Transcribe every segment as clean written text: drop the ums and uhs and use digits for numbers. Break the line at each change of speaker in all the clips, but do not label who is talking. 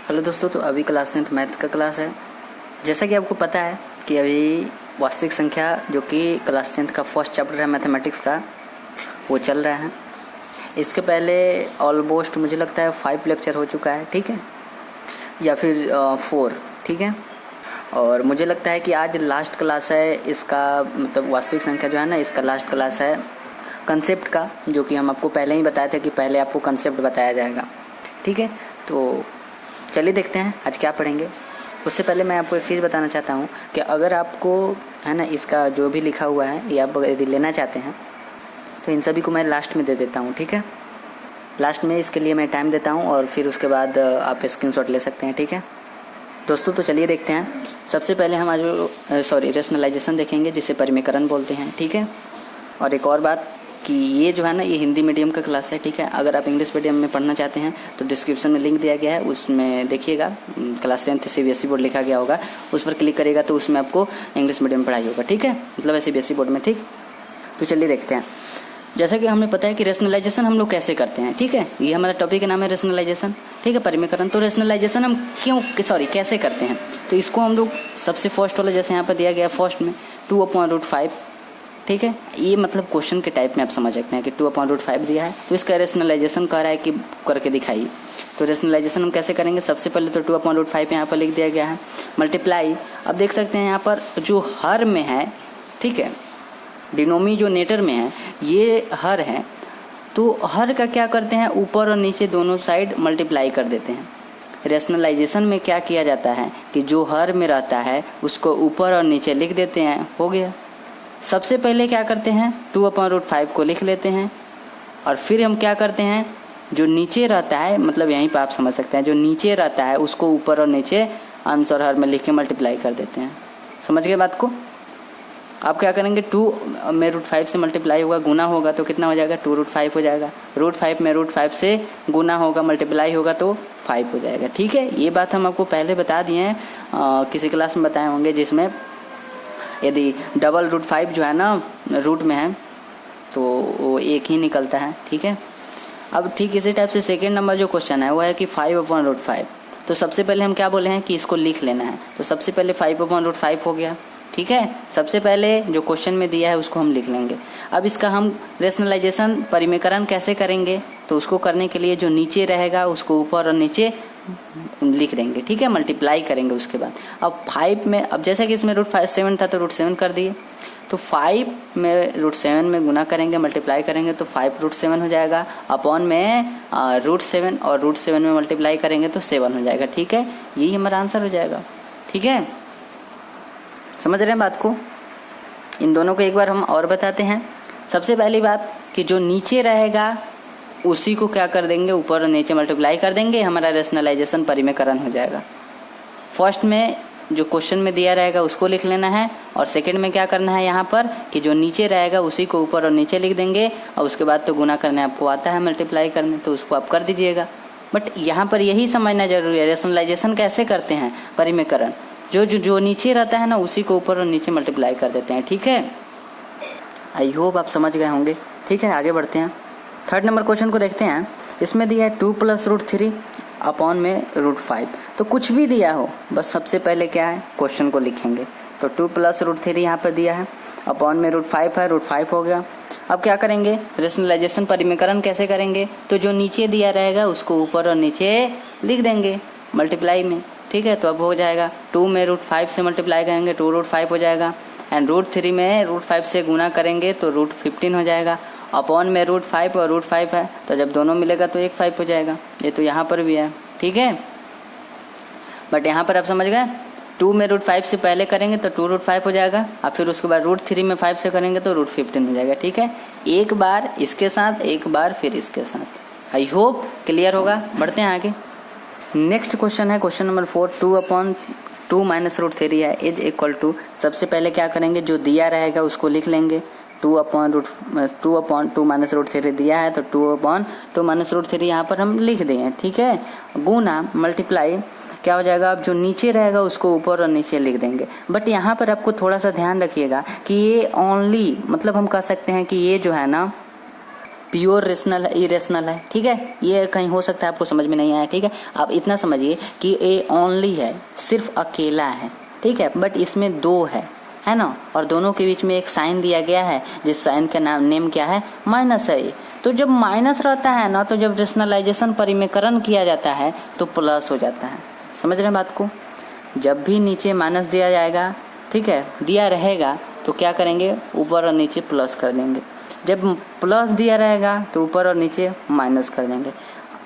Hello दोस्तों, तो अभी क्लास 10th मैथ्स का क्लास है। जैसा कि आपको पता है कि अभी वास्तविक संख्या जो कि क्लास 10th का फर्स्ट चैप्टर है मैथमेटिक्स का, वो चल रहा है। इसके पहले ऑलमोस्ट मुझे लगता है 5 लेक्चर हो चुका है, ठीक है, या फिर 4, ठीक है। और मुझे लगता है कि आज लास्ट क्लास है इसका, मतलब वास्तविक संख्या जो है ना, इसका लास्ट क्लास है कंसेप्ट का, जो कि हम आपको पहले ही बताए थे कि पहले आपको कंसेप्ट बताया जाएगा, ठीक है। तो चलिए देखते हैं आज क्या पढ़ेंगे। उससे पहले मैं आपको एक चीज़ बताना चाहता हूँ कि अगर आपको है ना इसका जो भी लिखा हुआ है ये आप यदि लेना चाहते हैं तो इन सभी को मैं लास्ट में दे देता हूँ, ठीक है। लास्ट में इसके लिए मैं टाइम देता हूँ और फिर उसके बाद आप स्क्रीनशॉट ले सकते हैं, ठीक है दोस्तों। तो चलिए देखते हैं। सबसे पहले हम आज रेशनलाइजेशन देखेंगे, जिसे परिमेयकरण बोलते हैं, ठीक है। और एक और बात कि ये जो है ना, ये हिंदी मीडियम का क्लास है, ठीक है। अगर आप इंग्लिश मीडियम में पढ़ना चाहते हैं तो डिस्क्रिप्शन में लिंक दिया गया है, उसमें देखिएगा क्लास 10th CBSE बोर्ड लिखा गया होगा, उस पर क्लिक करिएगा तो उसमें आपको इंग्लिश मीडियम पढ़ाई होगा, ठीक है, मतलब CBSE बोर्ड में, ठीक। तो चलिए देखते हैं। जैसा कि हमें पता है कि रेशनलाइजेशन हम लोग कैसे करते हैं, ठीक है। ये हमारा टॉपिक का नाम है रेशनलाइजेशन, ठीक है, परिमेयकरण। तो रेशनलाइजेशन हम कैसे करते हैं, तो इसको हम लोग सबसे फर्स्ट वाला जैसे यहाँ पर दिया गया फर्स्ट में 2/√5, ठीक है। ये मतलब क्वेश्चन के टाइप में आप समझ सकते हैं कि 2/√5 दिया है तो इसका रेशनलाइजेशन कह रहा है कि करके दिखाइए। तो रेशनलाइजेशन हम कैसे करेंगे, सबसे पहले तो 2/√5 यहाँ पर लिख दिया गया है, मल्टीप्लाई। अब देख सकते हैं यहाँ पर जो हर में है, ठीक है, डिनोमिनेटर में है, ये हर है, तो हर का क्या करते हैं, ऊपर और नीचे दोनों साइड मल्टीप्लाई कर देते हैं। रेशनलाइजेशन में क्या किया जाता है कि जो हर में रहता है उसको ऊपर और नीचे लिख देते हैं, हो गया। सबसे पहले क्या करते हैं, 2/√5 को लिख लेते हैं और फिर हम क्या करते हैं, जो नीचे रहता है, मतलब यहीं पर आप समझ सकते हैं, जो नीचे रहता है उसको ऊपर और नीचे अंश और हर में लिख के मल्टीप्लाई कर देते हैं। समझ गए बात को। आप क्या करेंगे, 2/√5 से मल्टीप्लाई होगा, गुना होगा तो कितना हो जाएगा, 2√5 हो जाएगा। √5 में √5 से गुना होगा, मल्टीप्लाई होगा तो 5 हो जाएगा, ठीक है। ये बात हम आपको पहले बता दिए हैं, किसी क्लास में बताए होंगे, जिसमें यदि डबल√5 जो है ना रूट में है तो वो एक ही निकलता है, ठीक है। अब ठीक इसी टाइप से सेकेंड नंबर जो क्वेश्चन है वो है कि 5/√5। तो सबसे पहले हम क्या बोले हैं कि इसको लिख लेना है, तो सबसे पहले 5/√5 हो गया, ठीक है। सबसे पहले जो क्वेश्चन में दिया है उसको हम लिख लेंगे। अब इसका हम रेशनलाइजेशन परिमेयकरण कैसे करेंगे, तो उसको करने के लिए जो नीचे रहेगा उसको ऊपर और नीचे लिख देंगे, ठीक है, मल्टीप्लाई करेंगे उसके बाद। अब 5 में, अब जैसा कि इसमें √7 था तो √7 कर दिए, तो 5 में √7 में गुना करेंगे, मल्टीप्लाई करेंगे तो 5√7 हो जाएगा, अपॉन में √7 और √7 में मल्टीप्लाई करेंगे तो 7 हो जाएगा, ठीक है। यही हमारा आंसर हो जाएगा, ठीक है। समझ रहे हैं बात को। इन दोनों को एक बार हम और बताते हैं। सबसे पहली बात कि जो नीचे रहेगा उसी को क्या कर देंगे, ऊपर और नीचे मल्टीप्लाई कर देंगे, हमारा रेशनलाइजेशन परिमेयकरण हो जाएगा। फर्स्ट में जो क्वेश्चन में दिया रहेगा उसको लिख लेना है, और सेकंड में क्या करना है यहाँ पर कि जो नीचे रहेगा उसी को ऊपर और नीचे लिख देंगे, और उसके बाद तो गुना करने आपको आता है, मल्टीप्लाई करने, तो उसको आप कर दीजिएगा। बट यहाँ पर यही समझना जरूरी है, रेशनलाइजेशन कैसे करते हैं, परिमेयकरण जो नीचे रहता है ना उसी को ऊपर और नीचे मल्टीप्लाई कर देते हैं, ठीक है। आई होप आप समझ गए होंगे, ठीक है। आगे बढ़ते हैं। थर्ड नंबर क्वेश्चन को देखते हैं। इसमें दिया है 2 + √3 अपॉन में √5। तो कुछ भी दिया हो, बस सबसे पहले क्या है, क्वेश्चन को लिखेंगे। तो 2 + √3 यहाँ पर दिया है, अपॉन में √5 है, √5 हो गया। अब क्या करेंगे, रेशनलाइजेशन परिमेयकरण कैसे करेंगे, तो जो नीचे दिया रहेगा उसको ऊपर और नीचे लिख देंगे मल्टीप्लाई में, ठीक है। तो अब हो जाएगा 2 में √5 से मल्टीप्लाई करेंगे 2√5 हो जाएगा, एंड √3 में √5 से गुना करेंगे तो √15 हो जाएगा, अपॉन में √5 और √5 है, तो जब दोनों मिलेगा तो 1/5 हो जाएगा। ये तो यहाँ पर भी है, ठीक है। बट यहाँ पर आप समझ गए, 2 में √5 से पहले करेंगे तो 2√5 हो जाएगा, और फिर उसके बाद √3 में 5 से करेंगे तो √15 हो जाएगा, ठीक है। एक बार इसके साथ, एक बार फिर इसके साथ। आई होप क्लियर होगा। बढ़ते हैं आगे। नेक्स्ट क्वेश्चन है क्वेश्चन नंबर 4, 2/2 - √3 है इज इक्वल टू। सबसे पहले क्या करेंगे, जो दिया रहेगा उसको लिख लेंगे। 2/2 - √3 दिया है तो 2/2 - √3 यहाँ पर हम लिख देंगे, ठीक है। गुना मल्टीप्लाई क्या हो जाएगा, अब जो नीचे रहेगा उसको ऊपर और नीचे लिख देंगे। बट यहाँ पर आपको थोड़ा सा ध्यान रखिएगा कि ये ओनली, मतलब हम कह सकते हैं कि ये जो है ना प्योर रेशनल है, इरेशनल है, ठीक है। ये कहीं हो सकता है आपको समझ में नहीं आया, ठीक है। आप इतना समझिए कि ए ओनली है, सिर्फ अकेला है, ठीक है, बट इसमें दो है ना, और दोनों के बीच में एक साइन दिया गया है, जिस साइन का नेम क्या है, माइनस है। तो जब माइनस रहता है ना, तो जब रेशनलाइजेशन परिमेयकरण किया जाता है तो प्लस हो जाता है। समझ रहे हैं बात को? जब भी नीचे माइनस दिया जाएगा, ठीक है, दिया रहेगा तो क्या करेंगे, ऊपर और नीचे प्लस कर देंगे। जब प्लस दिया रहेगा तो ऊपर और नीचे माइनस कर देंगे।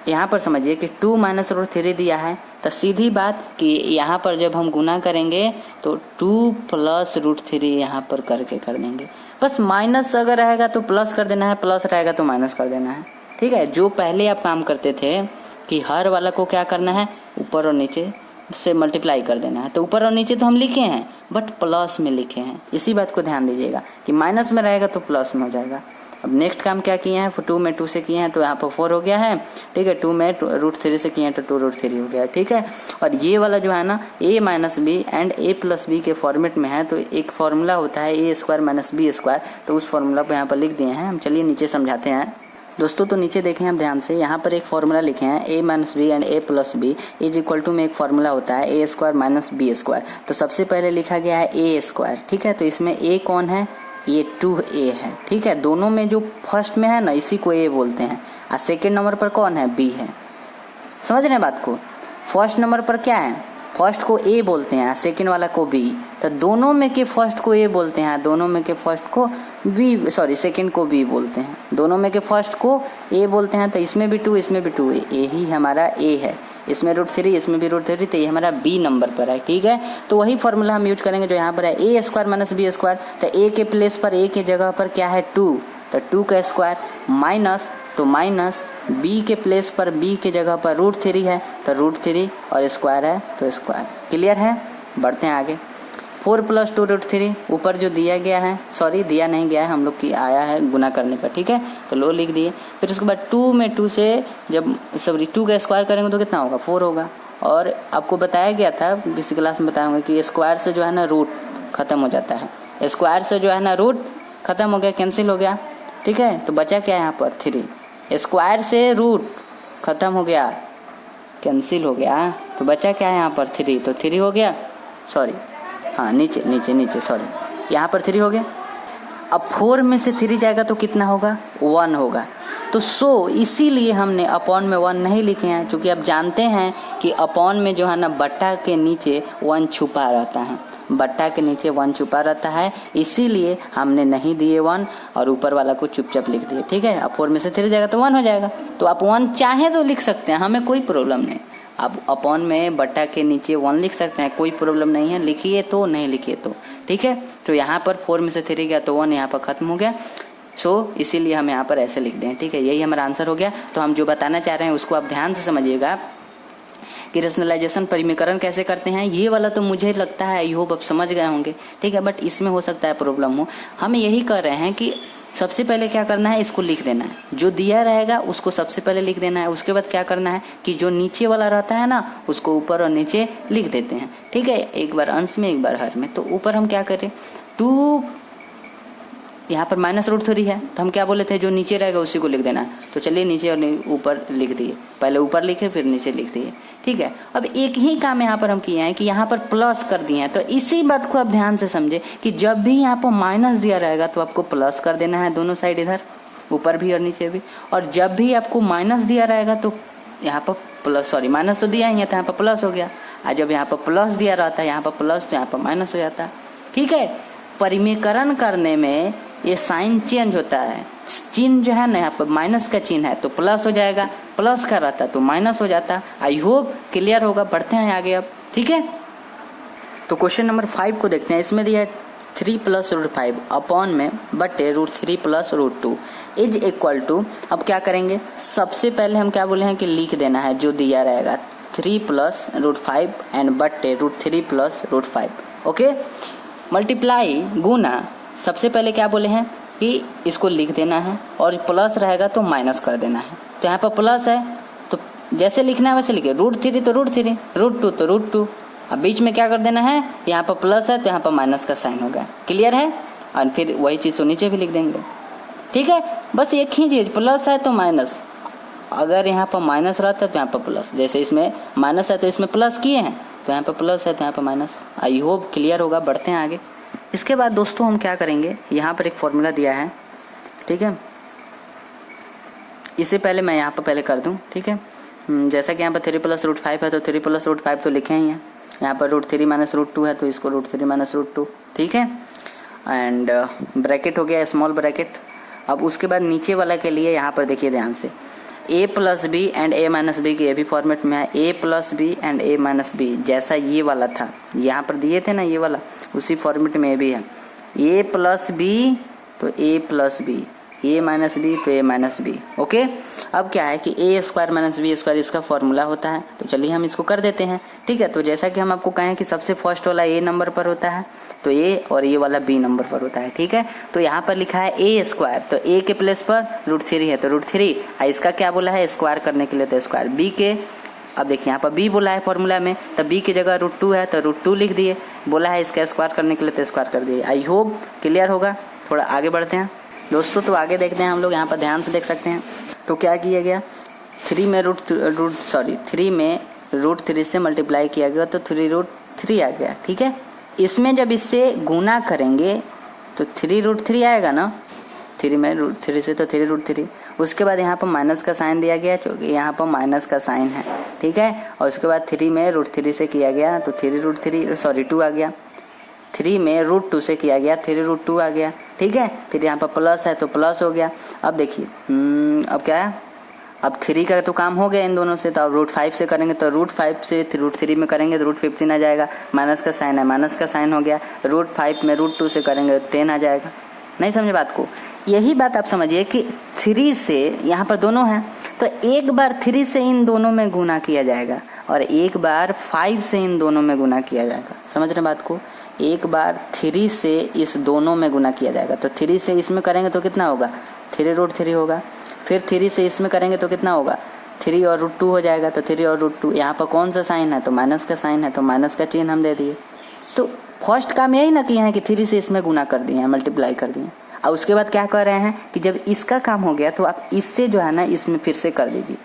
यहाँ पर समझिए कि 2 माइनस रूट 3 दिया है, तो सीधी बात कि यहाँ पर जब हम गुना करेंगे तो 2 प्लस रूट 3 यहाँ पर करके कर देंगे। बस माइनस अगर रहेगा तो प्लस कर देना है, प्लस रहेगा तो माइनस कर देना है, ठीक है। जो पहले आप काम करते थे कि हर वाला को क्या करना है, ऊपर और नीचे से मल्टीप्लाई कर देना है, तो ऊपर और नीचे तो हम लिखे हैं बट प्लस में लिखे हैं। इसी बात को ध्यान दीजिएगा कि माइनस में रहेगा तो प्लस में हो जाएगा। अब नेक्स्ट काम क्या किए हैं, 2 में 2 से किए हैं तो यहाँ पर 4 हो गया है, ठीक है। 2 में रूट 3 से किए हैं तो 2 रूट 3 हो गया, ठीक है। और ये वाला जो है ना, a minus b and a plus b के फॉर्मेट में है, तो एक फॉर्मूला होता है a square minus b square, तो उस फॉर्मूला को यहाँ पर लिख दिए हैं हम। चलिए नीचे समझाते हैं दोस्तों। तो नीचे देखें हम ध्यान से, यहाँ पर एक फॉर्मूला लिखे हैं, a minus b and a plus b is equal to में एक फॉर्मूला होता है a square minus b square. तो सबसे पहले लिखा गया है a स्क्वायर, ठीक है। तो इसमें a कौन है, ये 2a है, ठीक है। दोनों में जो फर्स्ट में है ना, इसी को a बोलते हैं, और सेकेंड नंबर पर कौन है, b है। समझ रहे हैं बात को? फर्स्ट नंबर पर क्या है, फर्स्ट को a बोलते हैं, सेकेंड वाला को b। तो दोनों में के फर्स्ट को a बोलते हैं, दोनों में के फर्स्ट को b, सॉरी सेकेंड को b बोलते हैं। दोनों में के फर्स्ट को a बोलते हैं, तो इसमें भी 2, इसमें भी 2, यही हमारा a है। इसमें रूट 3, इसमें भी रूट 3, तो ये हमारा b नंबर पर है, ठीक है। तो वही फॉर्मूला हम यूज करेंगे जो यहाँ पर है, a square minus b square. तो a के प्लेस पर, a के जगह पर क्या है, 2, तो 2 का स्क्वायर माइनस, तो माइनस b के प्लेस पर, b के जगह पर रूट 3 है, तो रूट 3 और स्क्वायर है तो स्क्वायर। क्लियर है? बढ़ते हैं आगे। 4 प्लस 2 रूट 3 ऊपर जो दिया गया है, सॉरी दिया नहीं गया है, हम लोग की आया है गुना करने पर, ठीक है। तो लो लिख दिए। फिर उसके बाद 2 में 2 से जब 2 का स्क्वायर करेंगे तो कितना होगा, 4 होगा। और आपको बताया गया था, किसी क्लास में बताऊंगा कि स्क्वायर से जो है ना रूट खत्म हो जाता है, स्क्वायर से जो है ना रूट खत्म हो गया, कैंसिल हो गया, ठीक है। तो बचा क्या यहाँ पर, 3। स्क्वायर से रूट खत्म हो गया, कैंसिल हो गया, तो बचा क्या है यहाँ पर, 3। तो 3 हो गया, सॉरी हाँ नीचे नीचे नीचे, सॉरी यहाँ पर 3 हो गया। अब 4 में से 3 जाएगा तो कितना होगा, 1 होगा। तो इसीलिए हमने अपॉन में 1 नहीं लिखे हैं, क्योंकि आप जानते हैं कि अपॉन में जो है ना बट्टा के नीचे 1 छुपा रहता है, बट्टा के नीचे 1 छुपा रहता है, इसीलिए हमने नहीं दिए 1 और ऊपर वाला को चुपचाप लिख दिए, ठीक है। अब 4 में से 3 जाएगा तो 1 हो जाएगा। तो आप 1 चाहे तो लिख सकते हैं, हमें कोई प्रॉब्लम नहीं। आप अपॉन में बट्टा के नीचे 1 लिख सकते हैं, कोई प्रॉब्लम नहीं है, लिखिए तो नहीं लिखिए तो, ठीक है। तो यहाँ पर 4 में से 3 गया तो 1 यहाँ पर खत्म हो गया, इसीलिए हम यहाँ पर ऐसे लिख दें, ठीक है। यही हमारा आंसर हो गया। तो हम जो बताना चाह रहे हैं उसको आप ध्यान से समझिएगा कि रेशनलाइजेशन परिमेयकरण कैसे करते हैं। ये वाला तो मुझे लगता है आई होप आप समझ गए होंगे, ठीक है, बट इसमें हो सकता है प्रॉब्लम हो। हम यही कर रहे हैं कि सबसे पहले क्या करना है, इसको लिख देना है, जो दिया रहेगा उसको सबसे पहले लिख देना है। उसके बाद क्या करना है कि जो नीचे वाला रहता है ना, उसको ऊपर और नीचे लिख देते हैं, ठीक है। एक बार अंश में, एक बार हर में। तो ऊपर हम क्या करें, 2 यहाँ पर माइनस रूट 3 है, तो हम क्या बोले थे, जो नीचे रहेगा उसी को लिख देना है। तो चलिए नीचे और ऊपर लिख दिए, पहले ऊपर लिखे फिर नीचे लिख दिए, ठीक है। अब एक ही काम यहाँ पर हम किए हैं कि यहाँ पर प्लस कर दिए हैं। तो इसी बात को आप ध्यान से समझे कि जब भी यहाँ पर माइनस दिया रहेगा तो आपको प्लस कर देना है दोनों साइड, इधर ऊपर भी और नीचे भी। और जब भी आपको माइनस दिया रहेगा तो यहाँ पर प्लस, सॉरी माइनस तो दिया ही है तो यहाँ पर प्लस हो गया, और जब यहाँ पर प्लस दिया रहता है यहाँ पर प्लस, तो यहाँ पर माइनस हो जाता है, ठीक है। परिमेयकरण करने में ये साइन चेंज होता है, चिन्ह जो है ना यहाँ पर माइनस का चिन्ह है तो प्लस हो जाएगा, प्लस का रहता तो माइनस हो जाता। आई होप क्लियर होगा। बढ़ते हैं आगे अब, ठीक है। तो क्वेश्चन नंबर 5 को देखते हैं। इसमें दिया है 3 प्लस रूट 5 अपॉन में बटे root 3 plus root 2 is equal to. अब क्या करेंगे, सबसे पहले हम क्या बोले हैं कि लिख देना है जो दिया रहेगा, 3 प्लस रूट 5 एंड बटे root 3 plus root 5, okay. Multiply गुना, सबसे पहले क्या बोले हैं कि इसको लिख देना है और प्लस रहेगा तो माइनस कर देना है। तो यहाँ पर प्लस है तो जैसे लिखना है वैसे लिखे, रूट 3 तो रूट 3, रूट 2 तो रूट 2। अब बीच में क्या कर देना है, यहाँ पर प्लस है तो यहाँ पर माइनस का साइन होगा, क्लियर है। और फिर वही चीज़ तो नीचे भी लिख देंगे, ठीक है, बस एक ही चीज, प्लस है तो माइनस, अगर यहाँ पर माइनस रहता है तो यहाँ पर प्लस, जैसे इसमें माइनस है तो इसमें प्लस किए हैं तो यहाँ पर प्लस है तो यहाँ पर माइनस। आई होप क्लियर होगा, बढ़ते हैं आगे। इसके बाद दोस्तों हम क्या करेंगे, यहाँ पर एक फॉर्मूला दिया है, ठीक है, इससे पहले मैं यहाँ पर पहले कर दूँ, ठीक है। जैसा कि यहाँ पर 3 + √5 है तो 3 + √5 तो लिखे ही हैं, यहाँ पर √3 - √2 है तो इसको √3 - √2, ठीक है। एंड ब्रैकेट हो गया स्मॉल ब्रैकेट। अब उसके बाद नीचे वाला के लिए यहाँ पर देखिए ध्यान से, a + b and a - b के भी फॉर्मेट में है, a + b and a - b, जैसा ये वाला था यहाँ पर दिए थे ना ये वाला, उसी फॉर्मेट में भी है, a + b तो a + b, a - b तो a - b, ओके। अब क्या है कि a² - b² इसका फॉर्मूला होता है, तो चलिए हम इसको कर देते हैं, ठीक है। तो जैसा कि हम आपको कहें कि सबसे फर्स्ट वाला a नंबर पर होता है तो a, और ये वाला b नंबर पर होता है, ठीक है। तो यहाँ पर लिखा है a², तो a के प्लेस पर √3 है तो √3, इसका क्या बोला है स्क्वायर करने के लिए तो स्क्वायर, b के, अब देखिए यहाँ पर b बोला है फॉर्मूला में, तो b की जगह √2 है तो √2 लिख दिए, बोला है इसका स्क्वायर करने के लिए तो स्क्वायर कर दिए। आई होप क्लियर होगा। थोड़ा आगे बढ़ते हैं दोस्तों, तो आगे देखते हैं हम लोग, यहाँ पर ध्यान से देख सकते हैं। तो क्या किया गया, 3 में √3 से मल्टीप्लाई किया गया तो 3√3 आ गया, ठीक है। इसमें जब इससे गुना करेंगे तो 3√3 आएगा ना, 3 में √3 से तो 3√3। उसके बाद यहाँ पर माइनस का साइन दिया गया क्योंकि यहाँ पर माइनस का साइन है, ठीक है। और उसके बाद 3 में √3 से किया गया तो 2 आ गया, 3 में √2 से किया गया 3√2 आ गया, ठीक है। फिर यहाँ पर प्लस है तो प्लस हो गया। अब देखिए अब क्या है, अब 3 का तो काम हो गया इन दोनों से, तो अब √5 से करेंगे तो √5 से √3 में करेंगे तो √15 आ जाएगा, माइनस का साइन है माइनस का साइन हो गया, √5 में √2 से करेंगे तो 10 आ जाएगा। नहीं समझे बात को, यही बात आप समझिए कि 3 से यहाँ पर दोनों हैं तो एक बार 3 से इन दोनों में गुना किया जाएगा और एक बार 5 से इन दोनों में गुना किया जाएगा। समझ रहे बात को, एक बार 3 से इस दोनों में गुना किया जाएगा, तो 3 से इसमें करेंगे तो कितना होगा 3√3 होगा, फिर 3 से इसमें करेंगे तो कितना होगा 3 और √2 हो जाएगा, तो 3 और √2, यहाँ पर कौन सा साइन है तो माइनस का साइन है तो माइनस का चिन्ह हम दे दिए। तो फर्स्ट काम यही ना किए हैं कि 3 से इसमें गुना कर दिए हैं, मल्टीप्लाई कर दिए, और उसके बाद क्या कर रहे हैं कि जब इसका काम हो गया तो आप इससे जो है ना इसमें फिर से कर दीजिए।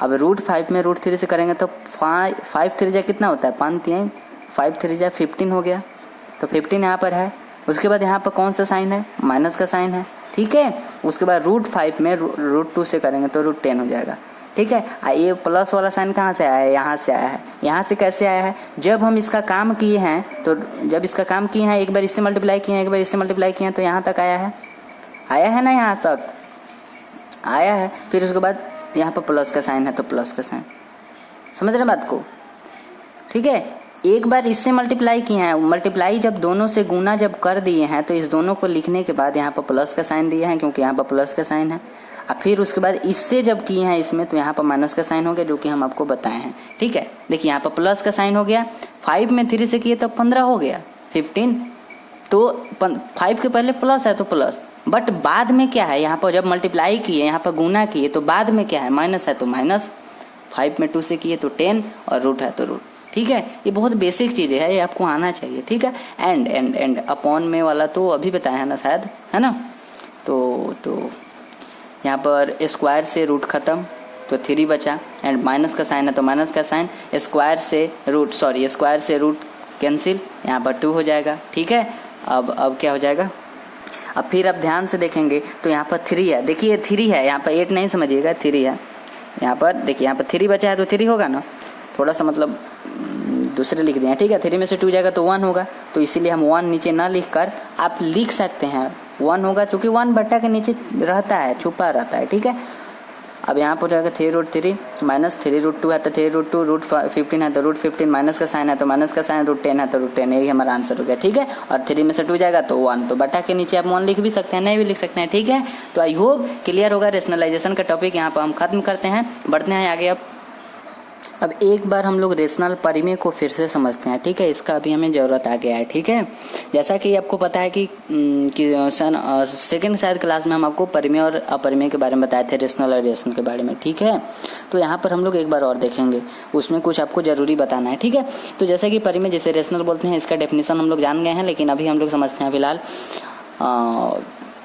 अब √5 में √3 से करेंगे तो 5 3 जा कितना होता है 5 5 3 जा 15 हो गया, तो 15 यहाँ पर है। उसके बाद यहाँ पर कौन सा साइन है माइनस का साइन है, ठीक है। उसके बाद √5 में √2 से करेंगे तो √10 हो जाएगा, ठीक है। ये प्लस वाला साइन कहाँ से आया है, यहाँ से आया है। यहाँ से कैसे आया है, जब हम इसका काम किए हैं तो जब इसका काम किए हैं एक बार इससे मल्टीप्लाई किए हैं एक बार इससे मल्टीप्लाई किए हैं तो यहाँ तक आया है ना, यहाँ तक आया है। फिर उसके बाद यहाँ पर प्लस का साइन है तो प्लस का साइन, समझ रहे बात को, ठीक है। एक बार इससे मल्टीप्लाई किए हैं, मल्टीप्लाई जब दोनों से गुना जब कर दिए हैं तो इस दोनों को लिखने के बाद यहाँ पर प्लस का साइन दिया है क्योंकि यहाँ पर प्लस का साइन है। और फिर उसके बाद इससे जब किए हैं इसमें तो यहाँ पर माइनस का साइन हो गया जो कि हम आपको बताए हैं, ठीक है। देखिए यहाँ पर प्लस का साइन हो गया, 5 में 3 से किए तो 15 हो गया 15, तो 5 के पहले प्लस है तो प्लस, बट बाद में क्या है यहाँ पर जब मल्टीप्लाई किए यहाँ पर गुना किए तो बाद में क्या है माइनस है तो माइनस, 5 में 2 से किए तो 10 और रूट है तो रूट, ठीक है। ये बहुत बेसिक चीजें है, ये आपको आना चाहिए, ठीक है। एंड अपॉन में वाला तो अभी बताया है ना शायद, है ना। तो यहाँ पर स्क्वायर से रूट खत्म तो 3 बचा, एंड माइनस का साइन है तो माइनस का साइन, स्क्वायर से रूट कैंसिल, यहाँ पर 2 हो जाएगा, ठीक है। अब क्या हो जाएगा, अब फिर आप ध्यान से देखेंगे तो यहाँ पर 3 है, देखिए 3 है, यहाँ पर 8 नहीं समझिएगा 3 है। यहाँ पर देखिए यहाँ पर 3 बचा है तो 3 होगा ना, थोड़ा सा मतलब दूसरे लिख दिए, ठीक है। 3 में से 2 जाएगा तो 1 होगा, तो इसीलिए हम 1 नीचे ना लिख कर आप लिख सकते हैं 1 होगा, क्योंकि 1 बट्टा के नीचे रहता है, छुपा रहता है, ठीक है। अब यहाँ पर जाएगा 3√3 माइनस 3√2 है तो 3√2, √15 है तो √15, माइनस का साइन है तो माइनस का साइन, √10 है तो √10, यही हमारा आंसर हो गया, ठीक है। और 3 में से 2 जाएगा तो 1, तो बटा के नीचे आप 1 लिख भी सकते हैं, नहीं भी लिख सकते हैं, ठीक है। तो आई होप क्लियर होगा। रेशनलाइजेशन का टॉपिक यहाँ पर हम खत्म करते हैं, बढ़ते हैं आगे। अब एक बार हम लोग रेशनल परिमेय को फिर से समझते हैं, ठीक है। इसका अभी हमें ज़रूरत आ गया है, ठीक है। जैसा कि आपको पता है कि सेकंड शायद क्लास में हम आपको परिमेय और अपरिमेय के बारे में बताए थे, रेशनल और इरेशनल के बारे में, ठीक है। तो यहाँ पर हम लोग एक बार और देखेंगे, उसमें कुछ आपको जरूरी बताना है, ठीक है। तो जैसा कि परिमेय जिसे रेशनल बोलते हैं, इसका डेफिनेशन हम लोग जान गए हैं, लेकिन अभी हम लोग समझते हैं फिलहाल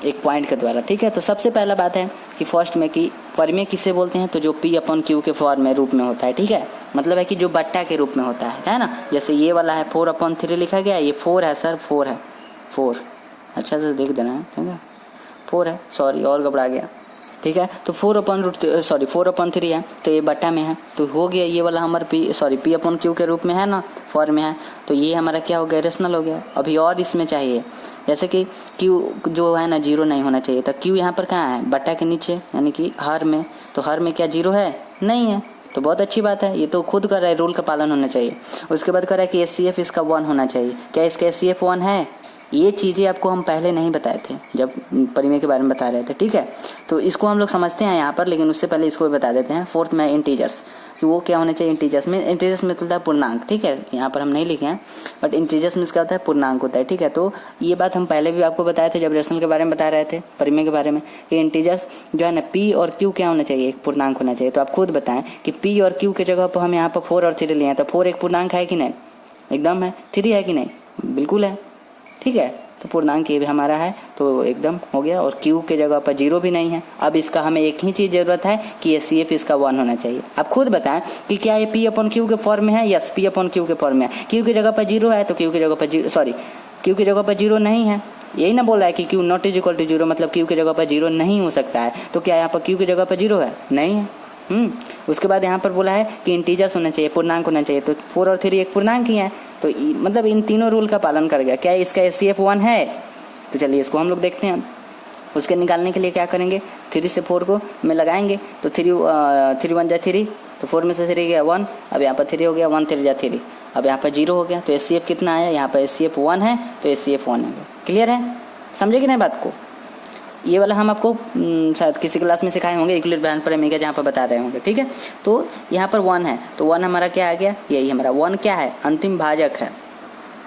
एक पॉइंट के द्वारा, ठीक है। तो सबसे पहला बात है कि फर्स्ट में कि परिमेय किसे बोलते हैं, तो जो P अपॉन Q के फॉर्म में रूप में होता है, ठीक है। मतलब है कि जो बट्टा के रूप में होता है ना। जैसे ये वाला है 4/3 लिखा गया, ये 4 है सर, 4 है, 4 अच्छा से देख देना है, ठीक है, 4 है, सॉरी और घबरा गया, ठीक है। तो 4/3 है, तो ये बट्टा में है, तो हो गया ये वाला हमारा P अपॉन Q के रूप में है ना, फॉर्म में है, तो ये हमारा क्या हो गया, रेशनल हो गया। अभी और इसमें चाहिए, जैसे कि Q जो है ना 0 नहीं होना चाहिए, तो Q यहाँ पर कहाँ है, बट्टा के नीचे, यानी कि हर में, तो हर में क्या 0 है, नहीं है, तो बहुत अच्छी बात है, ये तो खुद कर रहा है, रूल का पालन होना चाहिए। उसके बाद कर रहा है कि SCF इसका 1 होना चाहिए, क्या इसका SCF 1 है, ये चीज़ें आपको हम पहले नहीं बताए थे जब परिमेय के बारे में बता रहे थे, ठीक है। तो इसको हम लोग समझते हैं यहाँ पर, लेकिन उससे पहले इसको भी बता देते हैं। फोर्थ में इंटीजर्स, कि वो क्या होने चाहिए, इंटीजर्स में मतलब होता है पूर्णांक, ठीक है, यहाँ पर हम नहीं लिखे हैं, बट इंटीजर्स में क्या होता है, पूर्णांक होता है, ठीक है। तो ये बात हम पहले भी आपको बताए थे जब रेशनल के बारे में बता रहे थे, परिमेय के बारे में, कि इंटीजर्स जो है ना P और Q क्या होना चाहिए, एक पूर्णांक होना चाहिए। तो आप खुद बताएं कि P और Q के जगह पर हम यहाँ पर 4 और 3 लिए हैं, तो 4 एक पूर्णांक है कि नहीं, एकदम है। 3 है कि नहीं, बिल्कुल है, ठीक है। तो पूर्णांक ये भी हमारा है, तो एकदम हो गया। और Q के जगह पर 0 भी नहीं है। अब इसका हमें एक ही चीज जरूरत है कि SCF इसका 1 होना चाहिए। आप खुद बताएं कि क्या ये P अपॉन Q के फॉर्म में है, यस P अपॉन Q के फॉर्म में है। Q की जगह पर 0 है, तो Q की जगह पर Q की जगह पर 0 नहीं है, यही ना बोल रहा है कि Q not is equal to 0, मतलब Q की जगह पर 0 नहीं हो सकता है। तो क्या यहाँ पर Q की जगह पर 0 है, नहीं है। उसके बाद यहाँ पर बोला है कि इंटीजर्स होना चाहिए, पूर्णांक होना चाहिए, तो 4 और 3 एक पूर्णांक ही है, तो मतलब इन तीनों रूल का पालन कर गया। क्या इसका SCF 1 है, तो चलिए इसको हम लोग देखते हैं। उसके निकालने के लिए क्या करेंगे, 3 से 4 को में लगाएंगे, तो 3 1 जा 3, तो 4 में से 3 गया 1, अब यहाँ पर 3 हो गया, 1 3 जा 3, अब यहाँ पर 0 हो गया, तो SCF कितना आया, यहाँ पर SCF 1 है, तो SCF 1 है। क्लियर है, समझे कि नहीं बात को। ये वाला हम आपको शायद किसी क्लास में सिखाए होंगे, इक्विलिब्रियम बयान पर जहाँ पर बता रहे होंगे, ठीक है। तो यहाँ पर 1 है, तो 1 हमारा क्या आ गया, यही हमारा 1 क्या है, अंतिम भाजक है,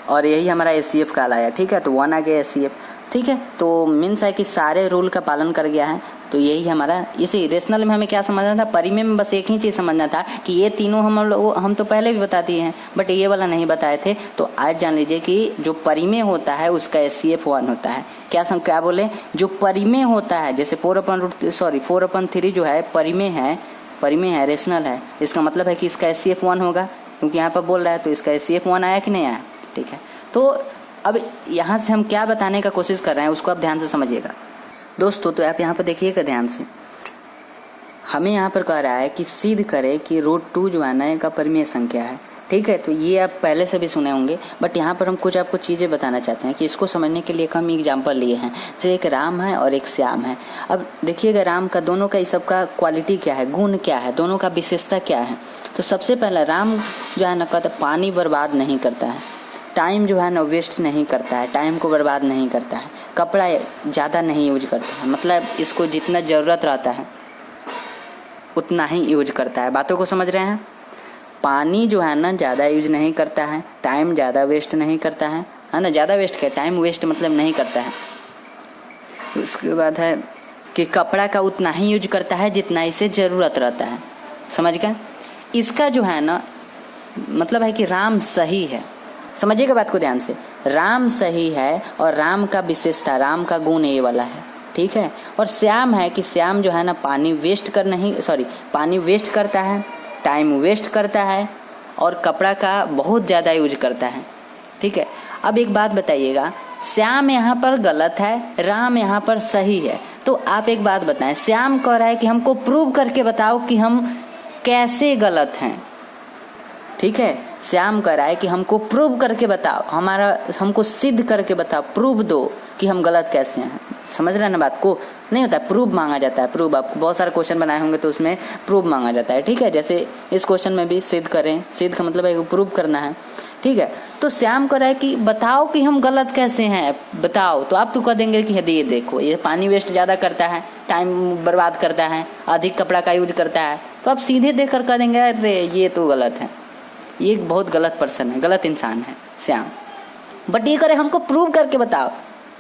और यही हमारा SCF कहलाया, ठीक है। तो 1 आ गया SCF, ठीक है। तो मीन्स है कि सारे रूल का पालन कर गया है, तो यही हमारा। इसी रेशनल में हमें क्या समझना था, परिमेय में बस एक ही चीज समझना था कि ये तीनों हम तो पहले भी बता दिए हैं, बट ये वाला नहीं बताए थे। तो आज जान लीजिए कि जो परिमेय होता है उसका SCF 1 होता है। क्या बोले, जो परिमेय होता है, जैसे 4/3 जो है परिमेय है, रेशनल है, इसका मतलब है कि इसका SCF 1 होगा, क्योंकि यहाँ पर बोल रहा है, तो इसका SCF 1 आया कि नहीं आया, ठीक है। तो अब यहाँ से हम क्या बताने का कोशिश कर रहे हैं उसको आप ध्यान से समझिएगा दोस्तों। तो आप यहाँ पर देखिएगा ध्यान से, हमें यहाँ पर कह रहा है कि सिद्ध करे कि √2 जो है ना का परिमेय संख्या है, ठीक है। तो ये आप पहले से भी सुने होंगे, बट यहाँ पर हम कुछ आपको चीज़ें बताना चाहते हैं कि इसको समझने के लिए हम एग्जाम्पल लिए हैं। जैसे एक राम है और एक श्याम है। अब देखिएगा राम का, दोनों का इस सब का क्वालिटी क्या है, गुण क्या है, दोनों का विशेषता क्या है। तो सबसे पहला राम जो है ना कहते पानी बर्बाद नहीं करता है, टाइम जो है ना वेस्ट नहीं करता है, टाइम को बर्बाद नहीं करता है, कपड़ा ज़्यादा नहीं यूज करता है, मतलब इसको जितना ज़रूरत रहता है उतना ही यूज करता है। बातों को समझ रहे हैं। पानी जो है ना ज़्यादा यूज नहीं करता है, टाइम ज़्यादा वेस्ट नहीं करता है ना, ज़्यादा वेस्ट क्या, टाइम वेस्ट मतलब नहीं करता है। उसके बाद है कि कपड़ा का उतना ही यूज करता है जितना इसे ज़रूरत रहता है। समझ गए। इसका जो है ना मतलब है कि राम सही है, समझिएगा बात को ध्यान से, राम सही है और राम का विशेषता, राम का गुण ये वाला है, ठीक है। और श्याम है कि श्याम जो है ना पानी वेस्ट करता है, टाइम वेस्ट करता है और कपड़ा का बहुत ज़्यादा यूज करता है, ठीक है। अब एक बात बताइएगा, श्याम यहाँ पर गलत है, राम यहाँ पर सही है। तो आप एक बात बताएं, श्याम कह रहा है कि हमको प्रूव करके बताओ कि हम कैसे गलत हैं, ठीक है। श्याम कह रहा है कि हमको प्रूव करके बताओ, हमको सिद्ध करके बताओ, प्रूव दो कि हम गलत कैसे हैं। समझ रहे हैं ना बात को। नहीं होता है, प्रूव मांगा जाता है। प्रूव, आपको बहुत सारे क्वेश्चन बनाए होंगे तो उसमें प्रूव मांगा जाता है, ठीक है। जैसे इस क्वेश्चन में भी सिद्ध करें, सिद्ध का मतलब है प्रूव करना है, ठीक है। तो श्याम कह रहा है कि बताओ कि हम गलत कैसे हैं, बताओ। तो आप तो कह देंगे कि ये देखो, ये पानी वेस्ट ज्यादा करता है, टाइम बर्बाद करता है, अधिक कपड़ा का यूज करता है। तो आप सीधे देखकर कह देंगे अरे ये तो गलत है, ये एक बहुत गलत पर्सन है, गलत इंसान है श्याम। बट ये करे हमको प्रूव करके बताओ।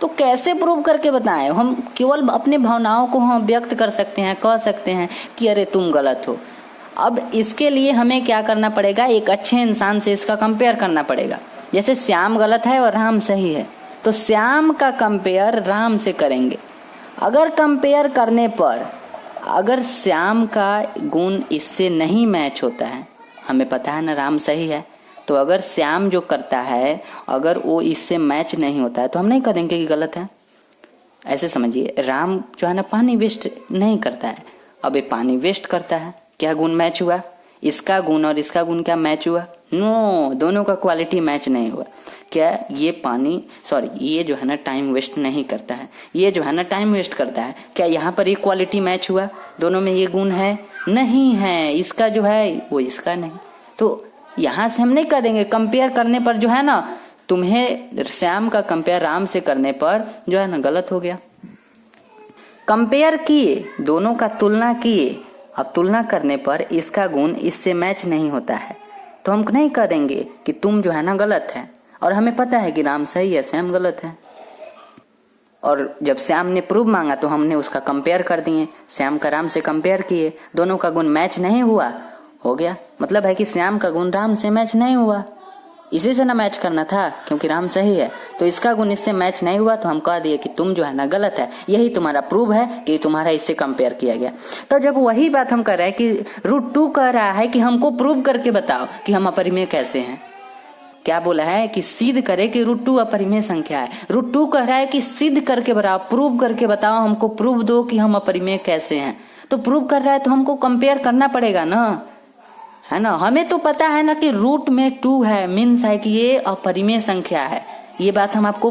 तो कैसे प्रूव करके बताएं, हम केवल अपने भावनाओं को हम व्यक्त कर सकते हैं, कह सकते हैं कि अरे तुम गलत हो। अब इसके लिए हमें क्या करना पड़ेगा, एक अच्छे इंसान से इसका कंपेयर करना पड़ेगा। जैसे श्याम गलत है और राम सही है, तो श्याम का कंपेयर राम से करेंगे, अगर कंपेयर करने पर अगर श्याम का गुण इससे नहीं मैच होता है, हमें पता है ना राम सही है, तो अगर श्याम जो करता है अगर वो इससे मैच नहीं होता है तो हम नहीं करेंगे कि गलत है। ऐसे समझिए, राम जो है ना पानी वेस्ट नहीं करता है, अब ये पानी वेस्ट करता है, क्या गुण मैच हुआ? इसका गुण और इसका गुण क्या मैच हुआ? नो, दोनों का क्वालिटी मैच नहीं हुआ। क्या ये पानी ये जो है ना टाइम वेस्ट नहीं करता है, ये जो है ना टाइम वेस्ट करता है, क्या यहाँ पर ये क्वालिटी मैच हुआ? दोनों में ये गुण है? नहीं है, इसका जो है वो इसका नहीं। तो यहाँ से हम नहीं कर देंगे, कंपेयर करने पर जो है ना, तुम्हें श्याम का कंपेयर राम से करने पर जो है ना गलत हो गया। कंपेयर किए, दोनों का तुलना किए, अब तुलना करने पर इसका गुण इससे मैच नहीं होता है तो हम नहीं कह देंगे कि तुम जो है ना गलत है, और हमें पता है कि राम सही है, श्याम गलत है। और जब श्याम ने प्रूफ मांगा तो हमने उसका कंपेयर कर दिए, श्याम का राम से कंपेयर किए, दोनों का गुण मैच नहीं हुआ, हो गया। मतलब है कि श्याम का गुण राम से मैच नहीं हुआ, इसी से ना मैच करना था क्योंकि राम सही है, तो इसका गुण इससे मैच नहीं हुआ तो हम कह दिए कि तुम जो है ना गलत है। यही तुम्हारा प्रूफ है कि तुम्हारा इससे कंपेयर किया गया। तो जब वही बात हम कर रहे हैं कि √2 कह रहा है कि हमको प्रूव करके बताओ कि हम अपरिमेय कैसे हैं। क्या बोला है कि सिद्ध करे कि √2 अपरिमेय संख्या है। √2 कह रहा है कि सिद्ध करके बताओ, प्रूव करके बताओ, हमको प्रूफ दो कि हम अपरिमेय कैसे हैं। तो प्रूव कर रहा है तो हमको कंपेयर करना पड़ेगा ना, है ना। हमें तो पता है ना कि रूट में 2 है, मीन्स है कि ये अपरिमेय संख्या है। ये बात हम आपको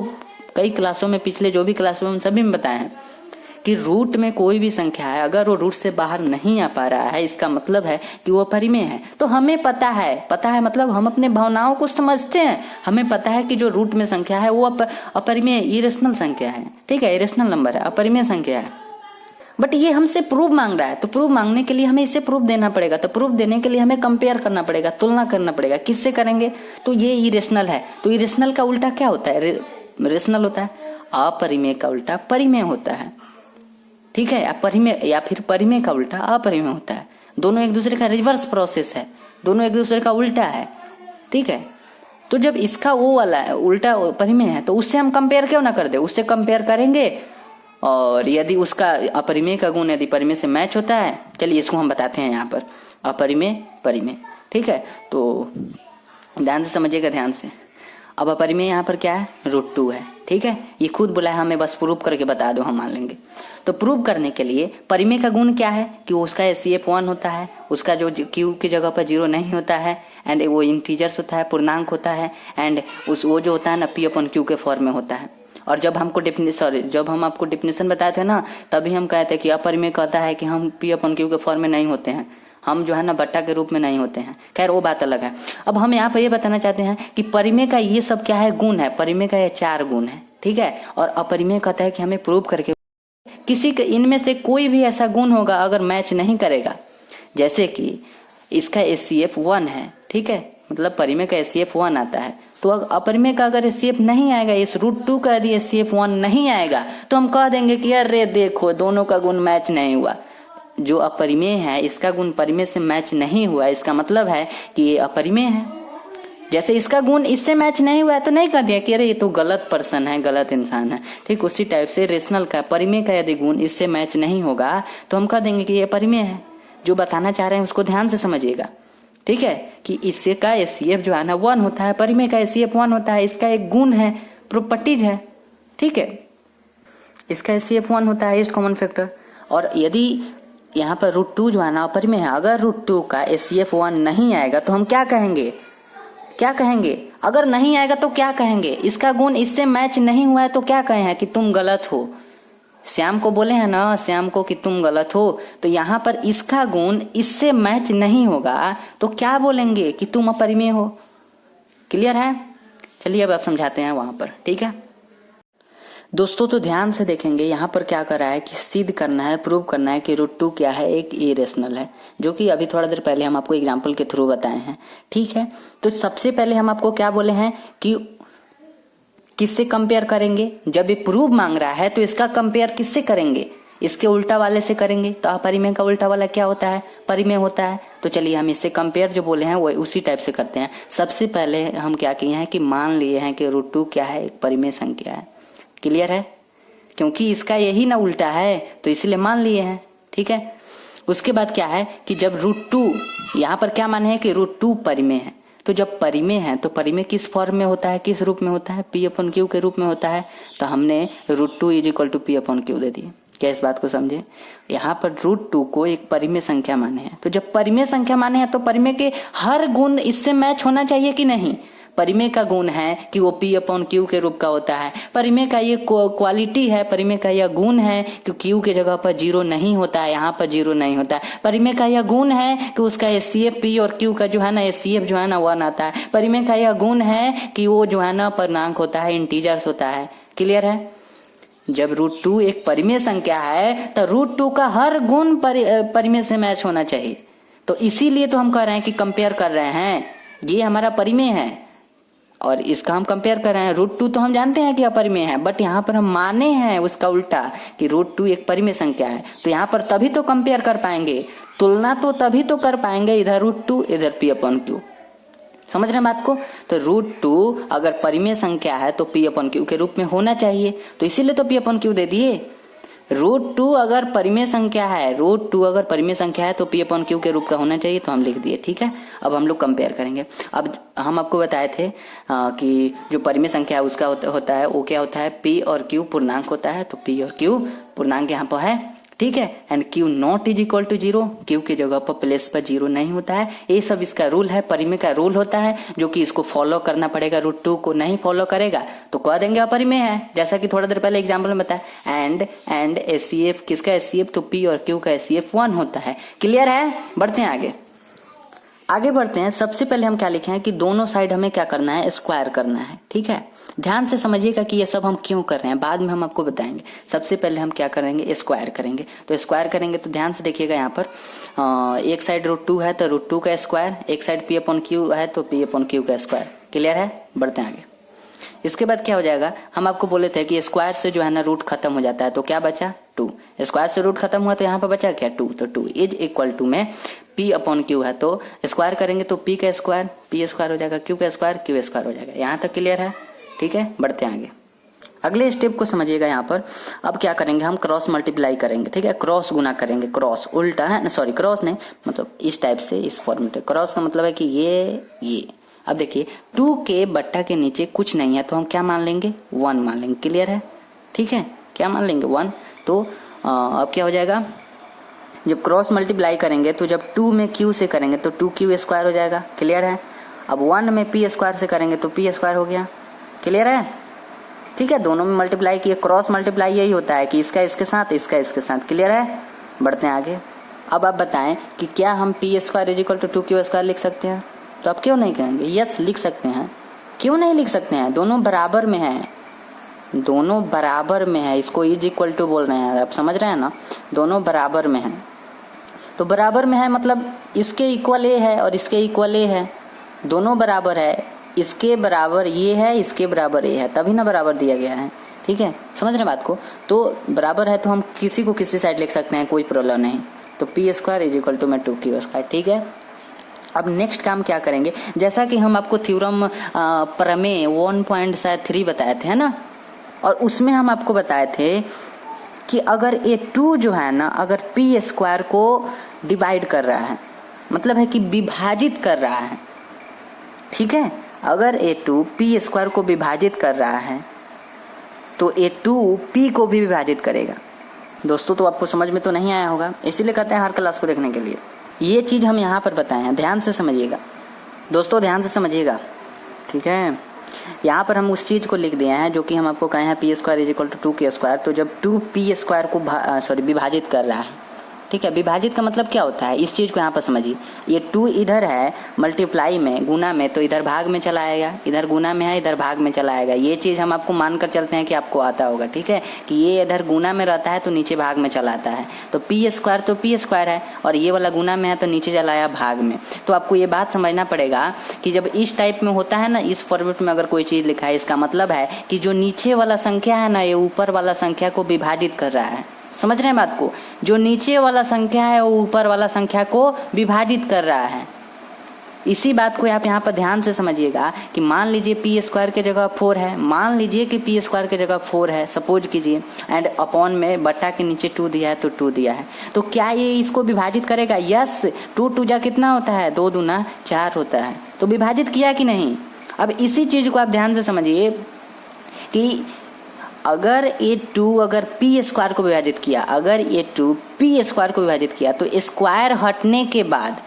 कई क्लासों में, पिछले जो भी क्लासों में सभी में बताए हैं कि रूट में कोई भी संख्या है अगर वो रूट से बाहर नहीं आ पा रहा है, इसका मतलब है कि वो अपरिमेय है। तो हमें पता है मतलब हम अपने भावनाओं को समझते हैं। हमें पता है कि जो रूट में संख्या है वो अपरिमेय इरेशनल संख्या है, ठीक है, इरेशनल नंबर है, अपरिमेय संख्या है। बट ये हमसे प्रूफ मांग रहा है, तो प्रूफ मांगने के लिए हमें इसे प्रूफ देना पड़ेगा। तो प्रूफ देने के लिए हमें कंपेयर करना पड़ेगा, तुलना करना पड़ेगा। किससे करेंगे? तो ये इरेशनल है, तो इरेशनल का उल्टा क्या होता है? रेशनल होता है। अपरिमेय का उल्टा परिमेय होता है, ठीक है। अपरिमेय या फिर परिमेय का उल्टा अपरिमेय होता है। दोनों एक दूसरे का रिवर्स प्रोसेस है, दोनों एक दूसरे का उल्टा है, ठीक है। तो जब इसका वो वाला उल्टा परिमेय है तो उससे हम कंपेयर क्यों ना कर दे, उससे कंपेयर करेंगे। और यदि उसका अपरिमेय का गुण यदि परिमेय से मैच होता है, चलिए इसको हम बताते हैं यहाँ पर, अपरिमेय परिमेय, ठीक है। तो ध्यान से समझिएगा, ध्यान से। अब अपरिमेय यहाँ पर क्या है? √2 है, ठीक है। ये खुद बोला है, हमें बस प्रूव करके बता दो, हम मान लेंगे। तो प्रूव करने के लिए परिमेय का गुण क्या है कि उसका HCF 1 होता है, उसका जो Q की जगह पर 0 नहीं होता है, एंड वो इंटीजर्स होता है, पूर्णांक होता है, एंड वो जो होता है ना P/Q के फॉर्म में होता है। और जब हम आपको डिफिनेशन बताए थे ना, तभी हम कहते कि अपरिमेय कहता है कि हम P/Q के फॉर्म में नहीं होते हैं, हम जो है ना बट्टा के रूप में नहीं होते हैं। खैर वो बात अलग है। अब हम यहाँ पर ये बताना चाहते हैं कि परिमेय का ये सब क्या है? गुण है। परिमेय का ये 4 गुण है, ठीक है। और अपरिमेय कहता है कि हमें प्रूव करके किसी के इनमें से कोई भी ऐसा गुण होगा अगर मैच नहीं करेगा, जैसे कि इसका HCF 1 है, ठीक है, मतलब परिमेय का HCF 1 आता है, तो अपरिमेय का अगर HCF नहीं आएगा, इस √2 का यदि HCF 1 नहीं आएगा तो हम कह देंगे कि अरे देखो दोनों का गुण मैच नहीं हुआ। जो अपरिमेय है इसका गुण परिमेय से मैच नहीं हुआ, इसका मतलब है कि ये अपरिमेय है। जैसे इसका गुण इससे मैच नहीं हुआ है तो नहीं कह दिया कि अरे ये तो गलत पर्सन है, गलत इंसान है, ठीक। उसी टाइप से रेशनल का परिमेय का यदि गुण इससे मैच नहीं होगा तो हम कह देंगे कि ये परिमेय है। जो बताना चाह रहे हैं उसको ध्यान से समझिएगा, ठीक है, कि इससे का HCF जो है ना 1 होता है, परिमेय का HCF 1 होता है, इसका एक गुण है, प्रॉपर्टीज है, ठीक है। इसका HCF 1 होता है, ईस्ट कॉमन फैक्टर। और यदि यहाँ पर √2 जो है ना अपरिमेय है, अगर √2 का HCF 1 नहीं आएगा तो हम क्या कहेंगे? अगर नहीं आएगा तो क्या कहेंगे? इसका गुण इससे मैच नहीं हुआ है तो क्या कहे हैं कि तुम गलत हो। श्याम को बोले हैं ना, श्याम को कि तुम गलत हो, तो यहाँ पर इसका गुण इससे मैच नहीं होगा तो क्या बोलेंगे? कि तुम अपरिमेय हो। क्लियर है? चलिए अब आप समझाते हैं वहां पर, ठीक है दोस्तों। तो ध्यान से देखेंगे यहाँ पर क्या कर रहा है कि सिद्ध करना है, प्रूव करना है कि √2 क्या है, एक इरेशनल है, जो कि अभी थोड़ा देर पहले हम आपको एग्जाम्पल के थ्रू बताए हैं, ठीक है। तो सबसे पहले हम आपको क्या बोले हैं कि किससे कंपेयर करेंगे? जब ये प्रूव मांग रहा है तो इसका कंपेयर किससे करेंगे? इसके उल्टा वाले से करेंगे। तो अपरिमेय का उल्टा वाला क्या होता है? परिमेय होता है। तो चलिए हम इससे कंपेयर जो बोले हैं वो उसी टाइप से करते हैं। सबसे पहले हम क्या किए हैं कि मान लिए हैं कि √2 क्या है? एक परिमेय संख्या है। क्लियर है? क्योंकि इसका यही ना उल्टा है तो इसलिए मान लिए हैं, ठीक है। उसके बाद क्या है कि जब √2 यहाँ पर क्या मान है कि √2 परिमेय है, तो जब परिमेय है तो परिमेय किस फॉर्म में होता है, किस रूप में होता है, P/Q के रूप में होता है। तो हमने √2 = P/Q दे दिए। क्या इस बात को समझे? यहाँ पर √2 को एक परिमेय संख्या माने हैं, तो जब परिमेय संख्या माने हैं तो परिमेय के हर गुण इससे मैच होना चाहिए कि नहीं। परिमेय का गुण है कि वो P/Q के रूप का होता है, परिमेय का ये क्वालिटी है, परिमेय का यह गुण है कि Q के जगह पर 0 नहीं होता है, यहाँ पर 0 नहीं होता है। परिमेय का यह गुण है कि उसका HCF P और Q का जो है ना HCF जो है ना 1 आता है। परिमेय का यह गुण है कि वो जो है ना पूर्णांक होता है, इंटीजर्स होता है। क्लियर है? जब √2 एक परिमेय संख्या है तो √2 का हर गुण परिमेय से मैच होना चाहिए। तो इसीलिए तो हम कह रहे हैं कि कंपेयर कर रहे हैं, ये हमारा परिमेय है और इसका हम कंपेयर कर रहे हैं। √2 तो हम जानते हैं कि अपरिमेय है, बट यहाँ पर हम माने हैं उसका उल्टा कि √2 एक परिमेय संख्या है। तो यहाँ पर तभी तो कंपेयर कर पाएंगे, तुलना तो तभी तो कर पाएंगे, इधर √2 इधर P/Q। समझ रहे हैं बात को? तो √2 अगर परिमेय संख्या है तो P/Q के रूप में होना चाहिए, तो इसीलिए तो P/Q दे दिए। √2 अगर परिमेय संख्या है, √2 अगर परिमेय संख्या है तो P/Q के रूप का होना चाहिए, तो हम लिख दिए। ठीक है, अब हम लोग कंपेयर करेंगे। अब हम आपको बताए थे कि जो परिमेय संख्या है उसका होता है वो क्या होता है, P और Q पूर्णांक होता है। तो P और Q पूर्णांक यहाँ पर है, ठीक है। एंड Q ≠ = 0, Q की जगह पर प्लेस पर 0 नहीं होता है। ये सब इसका रूल है, परिमेय का रूल होता है, जो कि इसको फॉलो करना पड़ेगा। √2 को नहीं फॉलो करेगा तो कह देंगे अपरिमेय है, जैसा कि थोड़ा देर पहले एग्जाम्पल में बताया। एंड HCF किसका HCF, तो P और Q का HCF 1 होता है। क्लियर है? बढ़ते हैं आगे बढ़ते हैं। सबसे पहले हम क्या लिखे हैं कि दोनों साइड हमें क्या करना है, स्क्वायर करना है। ठीक है, ध्यान से समझिएगा कि ये सब हम क्यों कर रहे हैं, बाद में हम आपको बताएंगे। सबसे पहले हम क्या करेंगे, स्क्वायर करेंगे। तो स्क्वायर करेंगे तो ध्यान से देखिएगा, यहाँ पर एक साइड √2 है तो √2 का स्क्वायर, एक साइड P/Q है तो P/Q का स्क्वायर। क्लियर है? बढ़ते हैं आगे। इसके बाद क्या हो जाएगा, हम आपको बोले थे कि स्क्वायर से जो है ना रूट खत्म हो जाता है, तो क्या बचा 2। स्क्वायर से रूट खत्म हुआ तो यहाँ पर बचा क्या 2। तो 2 = में P/Q है, तो स्क्वायर करेंगे तो P का स्क्वायर P स्क्वायर हो जाएगा, Q का स्क्वायर Q स्क्वायर हो जाएगा। यहाँ तक क्लियर है? ठीक है, बढ़ते हैं आगे। अगले स्टेप को समझिएगा। यहाँ पर अब क्या करेंगे, हम क्रॉस मल्टीप्लाई करेंगे। ठीक है, क्रॉस गुना करेंगे, क्रॉस उल्टा है ना, सॉरी क्रॉस नहीं, मतलब इस टाइप से, इस फॉर्मेट। क्रॉस का मतलब है कि ये अब देखिए 2 के बट्टा के नीचे कुछ नहीं है तो हम क्या मान लेंगे, 1 मान लेंगे। क्लियर है? ठीक है, क्या मान लेंगे 1। तो अब क्या हो जाएगा, जब क्रॉस मल्टीप्लाई करेंगे तो जब 2 में Q से करेंगे तो 2Q स्क्वायर हो जाएगा। क्लियर है? अब 1 में P स्क्वायर से करेंगे तो P स्क्वायर हो गया। क्लियर है? ठीक है, दोनों में मल्टीप्लाई किए। क्रॉस मल्टीप्लाई यही होता है कि इसका इसके साथ, इसका इसके साथ। क्लियर है? बढ़ते हैं आगे। अब आप बताएं कि क्या हम P स्क्वायर = 2Q स्क्वायर लिख सकते हैं? तो आप क्यों नहीं कहेंगे? यस, लिख सकते हैं। क्यों नहीं लिख सकते हैं? दोनों बराबर में है, दोनों बराबर में है। इसको = बोल रहे हैं, आप समझ रहे हैं ना, दोनों बराबर में है। तो बराबर में है मतलब इसके इक्वल ए है और इसके इक्वल ए है, दोनों बराबर है। इसके बराबर ये है, इसके बराबर ए है, तभी ना बराबर दिया गया है। ठीक है, समझ रहे हैं बात को? तो बराबर है तो हम किसी को किसी साइड लिख सकते हैं, कोई प्रॉब्लम नहीं। तो P स्क्वायर = में 2Q स्क्वायर। ठीक है, अब नेक्स्ट काम क्या करेंगे, जैसा कि हम आपको थ्योरम प्रमेय 1.3 बताए थे, है ना, और उसमें हम आपको बताए थे कि अगर A2 जो है ना, अगर P स्क्वायर को डिवाइड कर रहा है, मतलब है कि विभाजित कर रहा है। ठीक है, अगर A2 P स्क्वायर को विभाजित कर रहा है तो A2 P को भी विभाजित करेगा। दोस्तों, तो आपको समझ में तो नहीं आया होगा, इसीलिए कहते हैं हर क्लास को देखने के लिए। ये चीज हम यहाँ पर बताए हैं, ध्यान से समझिएगा दोस्तों, ध्यान से समझिएगा। ठीक है, यहाँ पर हम उस चीज को लिख दिए हैं जो कि हम आपको कहे हैं P स्क्वायर = 2Q स्क्वायर। तो जब 2P स्क्वायर को विभाजित कर रहा है, ठीक है, विभाजित का मतलब क्या होता है, इस चीज को यहाँ पर समझिए। ये 2 इधर है मल्टीप्लाई में, गुना में, तो इधर भाग में चला आएगा, इधर गुना में है, इधर भाग में चला आएगा। ये चीज हम आपको मानकर चलते हैं कि आपको आता होगा। ठीक है, कि ये इधर गुना में रहता है तो नीचे भाग में चला आता है। तो P स्क्वायर तो P स्क्वायर है, और ये वाला गुना में है तो नीचे चला आया भाग में। तो आपको ये बात समझना पड़ेगा कि जब इस टाइप में होता है ना, इस फॉर्मेट में अगर कोई चीज लिखा है, इसका मतलब है कि जो नीचे वाला संख्या है ना, ये ऊपर वाला संख्या को विभाजित कर रहा है। समझ रहे हैं बात को? जो नीचे वाला संख्या है वो ऊपर वाला संख्या को विभाजित कर रहा है। इसी बात को आप यहाँ पर ध्यान से समझिएगा कि मान लीजिए पी स्क्वायर के जगह 4 है, मान लीजिए कि पी स्क्वायर के जगह 4 है, सपोज कीजिए, एंड अपॉन में बट्टा के नीचे 2 दिया है तो 2 दिया है, तो क्या ये इसको विभाजित करेगा? यस, 2 2 जा कितना होता है? 2 दूना 4 होता है, तो विभाजित किया कि नहीं? अब इसी चीज को आप ध्यान से समझिए कि अगर ये 2 अगर पी स्क्वायर को विभाजित किया, अगर ये 2 पी स्क्वायर को विभाजित किया तो स्क्वायर हटने के बाद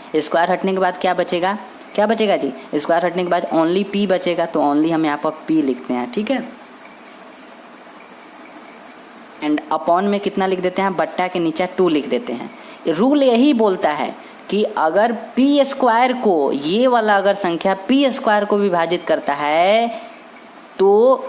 क्या बचेगा? क्या बचेगा जी? स्क्वायर हटने के बाद ओनली पी बचेगा, तो ओनली हम यहाँ पर पी लिखते हैं, ठीक है। एंड अपॉन में कितना लिख देते हैं? बट्टा के नीचे 2 लिख देते हैं। रूल यही बोलता है कि अगर पी स्क्वायर को, ये वाला अगर संख्या पी स्क्वायर को विभाजित करता है तो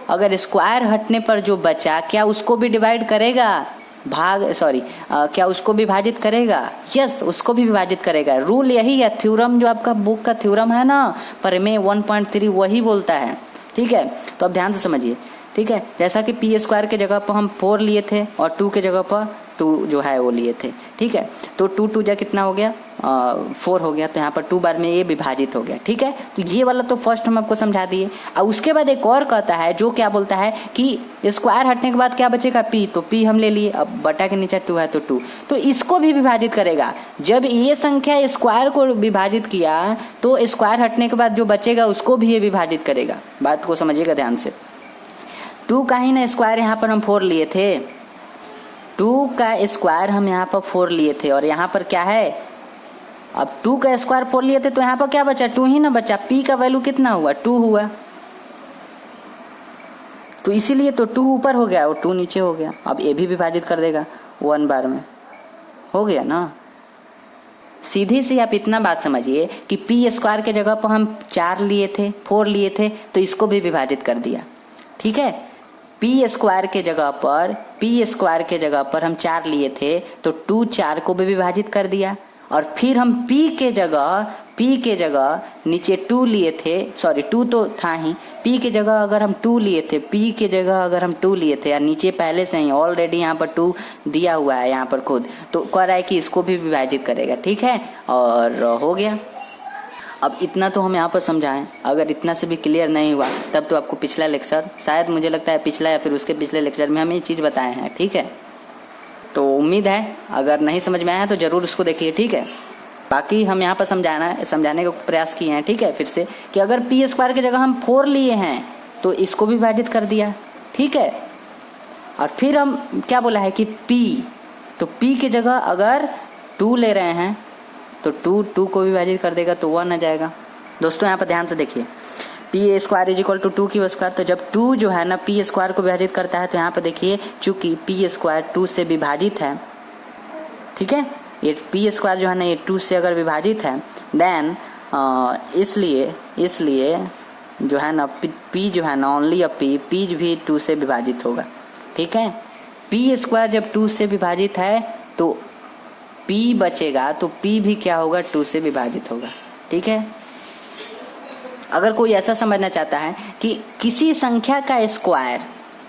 अगर स्क्वायर हटने पर जो बचा, क्या उसको भी डिवाइड करेगा? क्या उसको विभाजित करेगा? यस, उसको भी विभाजित करेगा। रूल यही है, थ्योरम जो आपका बुक का थ्योरम है ना, प्रमेय 1.3 वही बोलता है, ठीक है। तो अब ध्यान से समझिए, ठीक है। जैसा कि पी स्क्वायर के जगह पर हम 4 लिए थे और 2 के जगह पर 2 जो है वो लिए थे, ठीक है। तो 2 2 जा कितना हो गया? 4 हो गया, तो यहाँ पर 2 बार में ये विभाजित हो गया, ठीक है। तो ये वाला तो फर्स्ट हम आपको समझा दिए। और उसके बाद एक और कहता है जो क्या बोलता है कि स्क्वायर हटने के बाद क्या बचेगा? पी, तो पी हम ले लिए, अब बटा के नीचे 2 है तो 2, तो इसको भी विभाजित करेगा। जब ये संख्या स्क्वायर को विभाजित किया तो स्क्वायर हटने के बाद जो बचेगा उसको भी ये विभाजित करेगा। बात को समझिएगा ध्यान से। 2 का ही ना स्क्वायर यहाँ पर हम 4 लिए थे, 2 का स्क्वायर हम यहाँ पर 4 लिए थे, और यहाँ पर क्या है? अब 2 का स्क्वायर 4 लिए थे तो यहाँ पर क्या बचा? 2 ही ना बचा। पी का वैल्यू कितना हुआ? 2 हुआ, तो इसीलिए तो 2 ऊपर हो गया और 2 नीचे हो गया। अब ये भी विभाजित कर देगा 1 बार में, हो गया ना। सीधी सी आप इतना बात समझिए कि पी स्क्वायर के जगह पर हम 4 लिए थे, 4 लिए थे, तो इसको भी विभाजित कर दिया, ठीक है। पी स्क्वायर के जगह पर हम 4 लिए थे तो 2 4 को भी विभाजित कर दिया, और फिर हम पी के जगह नीचे 2 लिए थे, सॉरी 2 तो था ही, पी के जगह अगर हम 2 लिए थे, और नीचे पहले से ही ऑलरेडी यहाँ पर 2 दिया हुआ है यहाँ पर खुद, तो कह रहा है कि इसको भी विभाजित करेगा, ठीक है। और हो गया। अब इतना तो हम यहाँ पर समझाएं, अगर इतना से भी क्लियर नहीं हुआ तब तो आपको पिछला लेक्चर, शायद मुझे लगता है पिछला या फिर उसके पिछले लेक्चर में हम ये चीज़ बताए हैं, ठीक है। तो उम्मीद है अगर नहीं समझ में आया तो जरूर उसको देखिए, ठीक है। बाकी हम यहाँ पर समझाने का प्रयास किए हैं, ठीक है, फिर से कि अगर पी स्क्वायर की जगह हम 4 लिए हैं तो इसको भी विभाजित कर दिया, ठीक है। और फिर हम क्या बोला है कि पी, तो पी की जगह अगर 2 ले रहे हैं तो 2 को विभाजित कर देगा तो 1 आ जाएगा। दोस्तों यहाँ पर ध्यान से देखिए, P square is equal to 2 की स्क्वायर, तो जब 2 जो है ना पी स्क्वायर को विभाजित करता है तो यहाँ पर देखिए चूंकि पी स्क्वायर 2 से विभाजित है, ठीक है, ये पी स्क्वायर जो है ना ये 2 से अगर विभाजित है देन इसलिए जो है ना पी जो है ना ओनली पी भी 2 से विभाजित होगा, ठीक है। पी स्क्वायर जब 2 से विभाजित है तो पी बचेगा, तो पी भी क्या होगा? 2 से विभाजित होगा, ठीक है। अगर कोई ऐसा समझना चाहता है कि किसी संख्या का स्क्वायर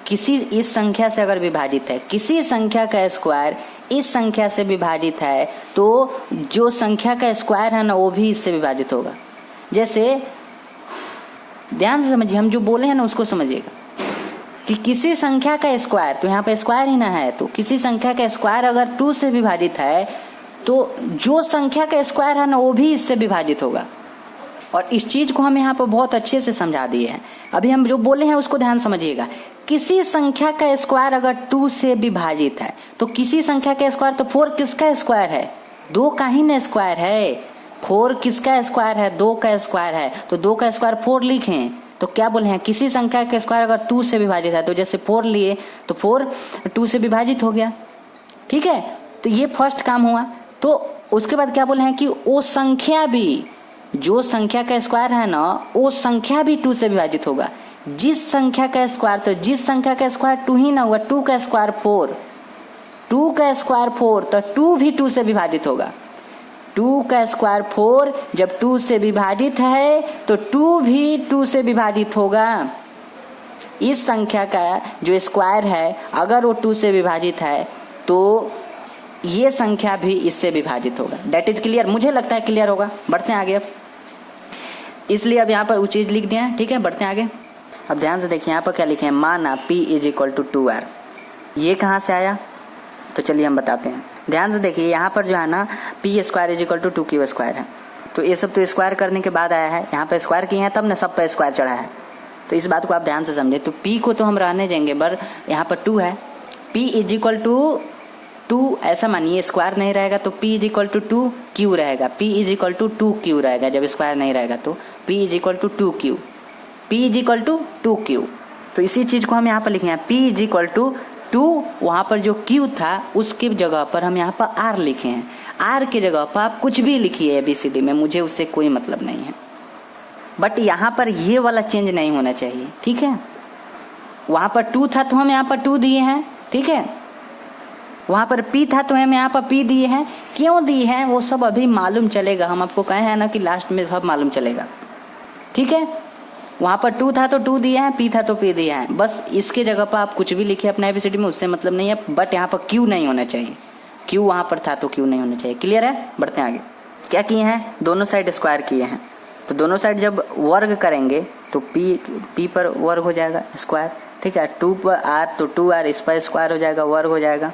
किसी इस संख्या से अगर विभाजित है, किसी संख्या का स्क्वायर इस संख्या से विभाजित है, तो जो संख्या का स्क्वायर है ना वो भी इससे विभाजित होगा। जैसे ध्यान से समझिए, हम जो बोले हैं ना उसको समझिएगा कि किसी संख्या का स्क्वायर, तो यहाँ पे स्क्वायर ही ना है, तो किसी संख्या का स्क्वायर अगर 2 से विभाजित है तो जो संख्या का स्क्वायर है ना वो भी इससे विभाजित होगा। और इस चीज को हम यहाँ पर बहुत अच्छे से समझा दिए हैं। अभी हम जो बोले हैं उसको ध्यान समझिएगा। किसी संख्या का स्क्वायर अगर 2 से विभाजित है तो किसी संख्या का स्क्वायर, तो 4 किसका स्क्वायर है? 2 का ही ना स्क्वायर है। 4 किसका स्क्वायर है? 2 का स्क्वायर है, तो 2 का स्क्वायर 4 लिखें। तो क्या बोले हैं, किसी संख्या का स्क्वायर अगर 2 से विभाजित है, तो जैसे 4 लिए तो 4 2 से विभाजित हो गया, ठीक है। तो ये फर्स्ट काम हुआ। तो उसके बाद क्या बोले हैं कि वो संख्या भी, जो संख्या का स्क्वायर है ना वो संख्या भी 2 से विभाजित होगा। जिस संख्या का स्क्वायर, तो जिस संख्या का स्क्वायर 2 ही ना हुआ, 2 का स्क्वायर 4, 2 का स्क्वायर 4, तो 2 भी 2 से विभाजित होगा। 2 का स्क्वायर 4 जब 2 से विभाजित है तो 2 भी 2 से विभाजित होगा। इस संख्या का जो स्क्वायर है अगर वो 2 से विभाजित है तो ये संख्या भी इससे विभाजित होगा। That is clear? मुझे लगता है क्लियर होगा। बढ़ते हैं आगे। अब इसलिए अब यहाँ पर वो चीज़ लिख दिया है। ठीक है, बढ़ते हैं आगे। अब ध्यान से देखिए यहाँ पर क्या लिखे हैं, माना P is equal to 2R। ये कहाँ से आया, तो चलिए हम बताते हैं। ध्यान से देखिए यहाँ पर जो है ना P square is equal to 2Q square है, तो ये सब तो स्क्वायर करने के बाद आया है। यहाँ पे स्क्वायर किए हैं तब ना सब पे स्क्वायर चढ़ा है, तो इस बात को आप ध्यान से समझे। तो P को तो हम रहने देंगे, पर यहाँ पर 2 है। P इज इक्वल टू 2 ऐसा मानिए, स्क्वायर नहीं रहेगा तो P is equal to 2Q रहेगा। P is equal to 2Q रहेगा, जब स्क्वायर नहीं रहेगा तो P is equal to 2Q, P is equal to 2Q। तो इसी चीज को हम यहाँ पर लिखे हैं, P इज इक्वल टू 2, वहाँ पर जो Q था उसकी जगह पर हम यहाँ पर R लिखे हैं। R की जगह पर आप कुछ भी लिखिए ABCD में, मुझे उससे कोई मतलब नहीं है, बट यहाँ पर ये वाला चेंज नहीं होना चाहिए। ठीक है, वहाँ पर 2 था तो हम यहाँ पर 2 दिए हैं। ठीक है, वहाँ पर P था तो हम यहाँ पर P दिए हैं। क्यों दिए हैं वो सब अभी मालूम चलेगा, हम आपको कहे हैं ना कि लास्ट में सब मालूम चलेगा। ठीक है, वहाँ पर 2 था तो 2 दिए हैं, P था तो P दिया है। बस इसके जगह पर आप कुछ भी लिखिए अपना ABCD में, उससे मतलब नहीं है, बट यहाँ पर Q नहीं होना चाहिए। Q वहाँ पर था तो Q नहीं होना चाहिए। क्लियर है, बढ़ते हैं आगे। क्या किए हैं, दोनों साइड स्क्वायर किए हैं, तो दोनों साइड जब वर्ग करेंगे तो P पर वर्ग हो जाएगा स्क्वायर। ठीक है, 2 पर R तो 2R, इस पर स्क्वायर हो जाएगा, वर्ग हो जाएगा।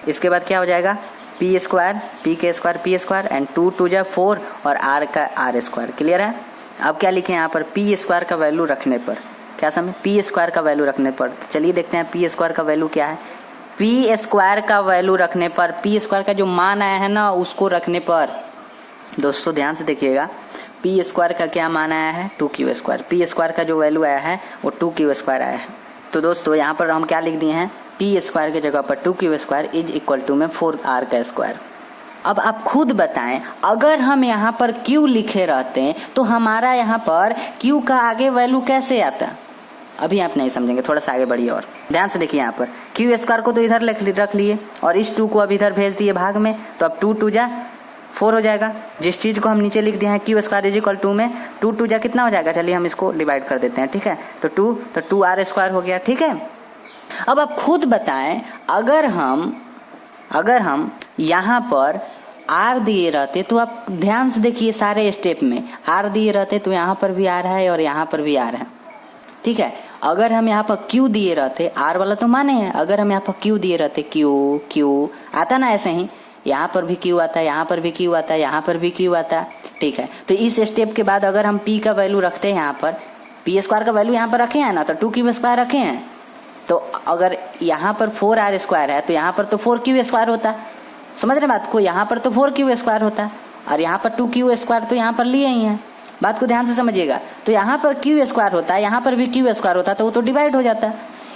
इसके बाद क्या हो जाएगा, P स्क्वायर, P के स्क्वायर P स्क्वायर, एंड 2 2 जा 4 और R का R स्क्वायर। क्लियर है। अब क्या लिखे यहाँ पर, P स्क्वायर का वैल्यू रखने पर, क्या समझे, P स्क्वायर का वैल्यू रखने पर। तो चलिए देखते हैं P स्क्वायर का वैल्यू क्या है। P स्क्वायर का वैल्यू रखने पर, P स्क्वायर का जो मान आया है ना उसको रखने पर, दोस्तों ध्यान से देखिएगा, P स्क्वायर का क्या मान आया है, 2Q स्क्वायर। P स्क्वायर का जो वैल्यू आया है वो 2Q स्क्वायर आया है। तो दोस्तों यहाँ पर हम क्या लिख दिए हैं, P स्क्वायर की जगह पर 2Q square is equal to में 4R का स्क्वायर। अब आप खुद बताएं, अगर हम यहाँ पर Q लिखे रहते तो हमारा यहाँ पर Q का आगे वैल्यू कैसे आता, अभी आप नहीं समझेंगे, थोड़ा सा आगे बढ़िए और ध्यान से देखिए। यहाँ पर Q स्क्वायर को तो इधर रख लिए और इस 2 को अब इधर भेज दिए भाग में, तो अब 2 2 जा 4 हो जाएगा। जिस चीज को हम नीचे लिख दिए हैं Q square is equal to में 2 2 जा कितना हो जाएगा, चलिए हम इसको डिवाइड कर देते हैं। ठीक है, तो 2R स्क्वायर हो गया। ठीक है, अब आप खुद बताएं, अगर हम यहाँ पर R दिए रहते, तो आप ध्यान से देखिए सारे स्टेप में R दिए रहते तो यहाँ पर भी R है और यहाँ पर भी R है। ठीक है, अगर हम यहाँ पर Q दिए रहते, R वाला तो माने हैं, अगर हम यहाँ पर Q दिए रहते, Q आता ना, ऐसे ही यहाँ पर भी Q आता है, यहाँ पर भी Q आता है, यहाँ पर भी Q आता है। ठीक है, तो इस स्टेप के बाद अगर हम P का वैल्यू रखते हैं, यहाँ पर P स्क्वायर का वैल्यू यहाँ पर रखे हैं ना, तो 2Q स्क्वायर रखे हैं, तो अगर यहाँ पर 4R स्क्वायर है तो यहाँ पर तो 4Q स्क्वायर होता, समझ रहे बात को, यहाँ पर तो 4Q स्क्वायर होता, और यहाँ पर 2Q स्क्वायर तो यहाँ पर लिए ही हैं। बात को ध्यान से समझिएगा, तो यहाँ पर Q स्क्वायर होता है, यहाँ पर भी Q स्क्वायर होता, तो वो तो डिवाइड हो जाता।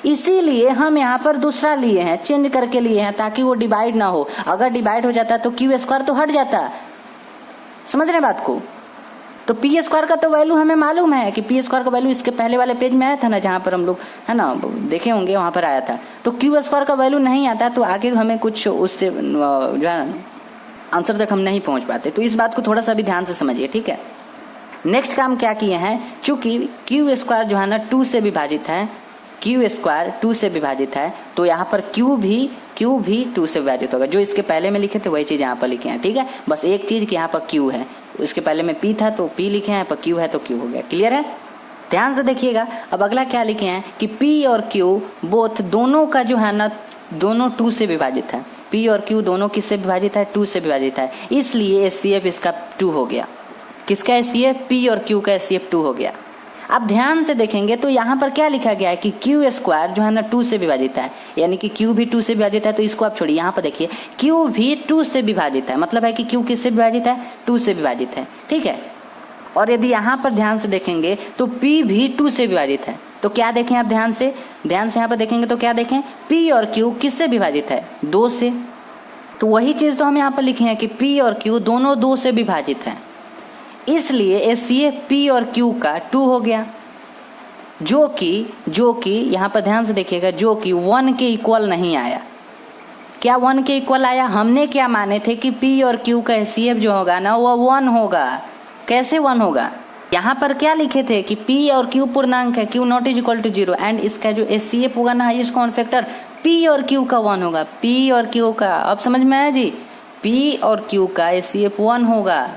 इसीलिए हम यहाँ पर दूसरा लिए हैं, चेंज करके लिए हैं, ताकि वो डिवाइड ना हो। अगर डिवाइड हो जाता तो Q स्क्वायर तो हट जाता, समझ रहे बात को। तो P स्क्वायर का तो वैल्यू हमें मालूम है कि P स्क्वायर का वैल्यू इसके पहले वाले पेज में आया था ना, जहाँ पर हम लोग है ना देखे होंगे, वहां पर आया था। तो Q स्क्वायर का वैल्यू नहीं आता, तो आगे हमें कुछ उससे जो है आंसर तक हम नहीं पहुंच पाते। तो इस बात को थोड़ा सा भी ध्यान से समझिए। ठीक है, नेक्स्ट काम क्या किए हैं, चूंकि Q स्क्वायर जो है ना 2 से विभाजित है, Q स्क्वायर 2 से विभाजित है, तो यहाँ पर Q भी 2 से विभाजित होगा। जो इसके पहले में लिखे थे वही चीज यहाँ पर लिखे हैं। ठीक है, बस एक चीज कि यहाँ पर Q है, इसके पहले में P था तो P लिखे हैं, यहाँ पर Q है तो Q हो गया। क्लियर है, ध्यान से देखिएगा। अब अगला क्या लिखे हैं कि P और Q बोथ दोनों का जो है ना, दोनों 2 से विभाजित है। P और Q दोनों किससे विभाजित है, 2 से विभाजित है, इसलिए HCF इसका 2 हो गया। किसका HCF, P और Q का HCF 2 हो गया। अब ध्यान से देखेंगे तो यहाँ पर क्या लिखा गया है कि Q स्क्वायर जो है ना 2 से विभाजित है, यानी कि Q भी 2 से विभाजित है, तो इसको आप छोड़िए। यहाँ पर देखिए Q भी 2 से विभाजित है, मतलब है कि Q किससे विभाजित है, 2 से विभाजित है। ठीक है, और यदि यहाँ पर ध्यान से देखेंगे तो P भी 2 से विभाजित है, तो क्या देखें आप ध्यान से यहाँ पर देखेंगे तो क्या देखें, P और Q किससे विभाजित है, 2 से। तो वही चीज तो हम यहाँ पर लिखे हैं कि P और Q दोनों 2 से विभाजित है, इसलिए HCF P और Q का 2 हो गया, जो कि यहाँ पर ध्यान से देखिएगा, जो कि 1 के इक्वल नहीं आया। क्या 1 के इक्वल आया, हमने क्या माने थे कि P और Q का HCF जो होगा ना वो 1 होगा। कैसे 1 होगा, यहाँ पर क्या लिखे थे कि P और Q पूर्णांक है, Q not is equal to 0, and इसका जो HCF होगा ना हाईएस्ट कॉमन फैक्टर P और Q का 1 होगा। P और Q का, अब समझ में आया जी, P और Q का HCF 1 होगा।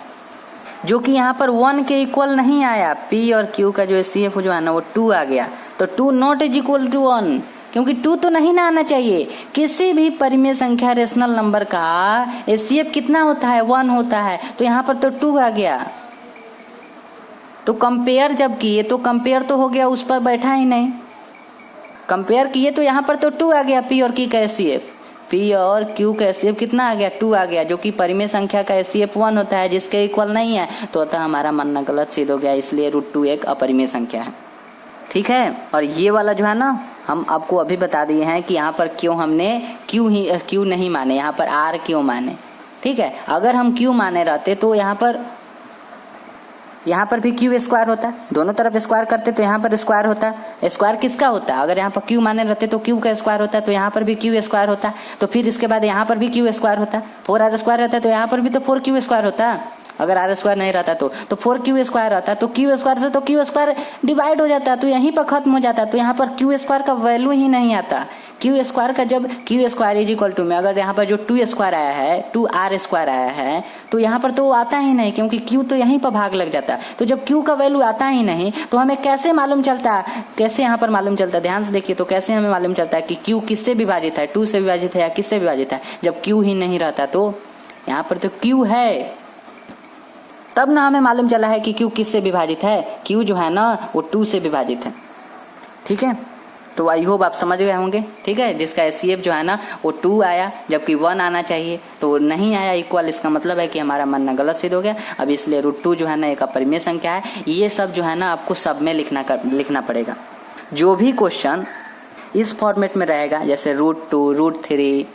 जो कि यहाँ पर 1 के इक्वल नहीं आया। P और Q का जो HCF जो है ना वो 2 आ गया, तो 2 नॉट इज इक्वल टू 1, क्योंकि 2 तो नहीं ना आना चाहिए। किसी भी परिमेय संख्या रेशनल नंबर का HCF कितना होता है, 1 होता है, तो यहाँ पर तो 2 आ गया। तो कंपेयर जब किए तो कंपेयर तो हो गया, उस पर बैठा ही नहीं। कंपेयर किए तो यहाँ पर तो 2 आ गया। P और Q का HCF, P और Q का HCF कितना आ गया, 2 आ गया, जो कि परिमेय संख्या का HCF 1 होता है, जिसके इक्वल नहीं है, तो अतः हमारा मानना गलत सिद्ध हो गया। इसलिए √2 एक अपरिमेय संख्या है। ठीक है, और ये वाला जो है ना हम आपको अभी बता दिए हैं कि यहाँ पर क्यों हमने Q नहीं माने, यहाँ पर R क्यों माने। ठीक है, अगर हम Q माने रहते तो यहाँ पर भी Q स्क्वायर होता, दोनों तरफ स्क्वायर करते तो यहाँ पर स्क्वायर होता। स्क्वायर किसका होता, अगर यहाँ पर Q माने रहते तो Q का स्क्वायर होता, तो यहाँ पर भी Q स्क्वायर होता। तो फिर इसके बाद यहाँ पर भी Q स्क्वायर होता, 4R स्क्वायर रहता, तो यहाँ पर भी तो 4Q स्क्वायर होता। अगर R स्क्वायर नहीं रहता तो 4Q स्क्वायर रहता, तो Q स्क्वायर से तो Q स्क्वायर डिवाइड हो जाता, तो यहीं पर खत्म हो जाता। तो यहाँ पर Q स्क्वायर का वैल्यू ही नहीं आता। Q स्क्वायर का जब Q square is equal to में अगर यहाँ पर जो 2 स्क्वायर आया है, 2R स्क्वायर आया है, तो यहाँ पर तो आता ही नहीं, क्योंकि Q तो यहीं पर भाग लग जाता। तो जब Q का वैल्यू आता ही नहीं तो हमें कैसे मालूम चलता, कैसे यहाँ पर मालूम चलता, ध्यान से देखिए, तो कैसे हमें मालूम चलता है कि Q किससे विभाजित है, 2 से विभाजित है या किससे विभाजित है। जब Q ही नहीं रहता तो यहाँ पर तो Q है, तब ना हमें मालूम चला है कि Q किससे विभाजित है। Q जो है ना वो 2 से विभाजित है। ठीक है, तो आई होप आप समझ गए होंगे। ठीक है, जिसका HCF जो है ना वो 2 आया, जबकि 1 आना चाहिए, तो नहीं आया इक्वल, इसका मतलब है कि हमारा मानना गलत सिद्ध हो गया। अब इसलिए √2 जो है ना एक अपरिमेय संख्या है। ये सब जो है ना आपको सब में लिखना पड़ेगा। जो भी क्वेश्चन इस फॉर्मेट में रहेगा, जैसे √2, √3,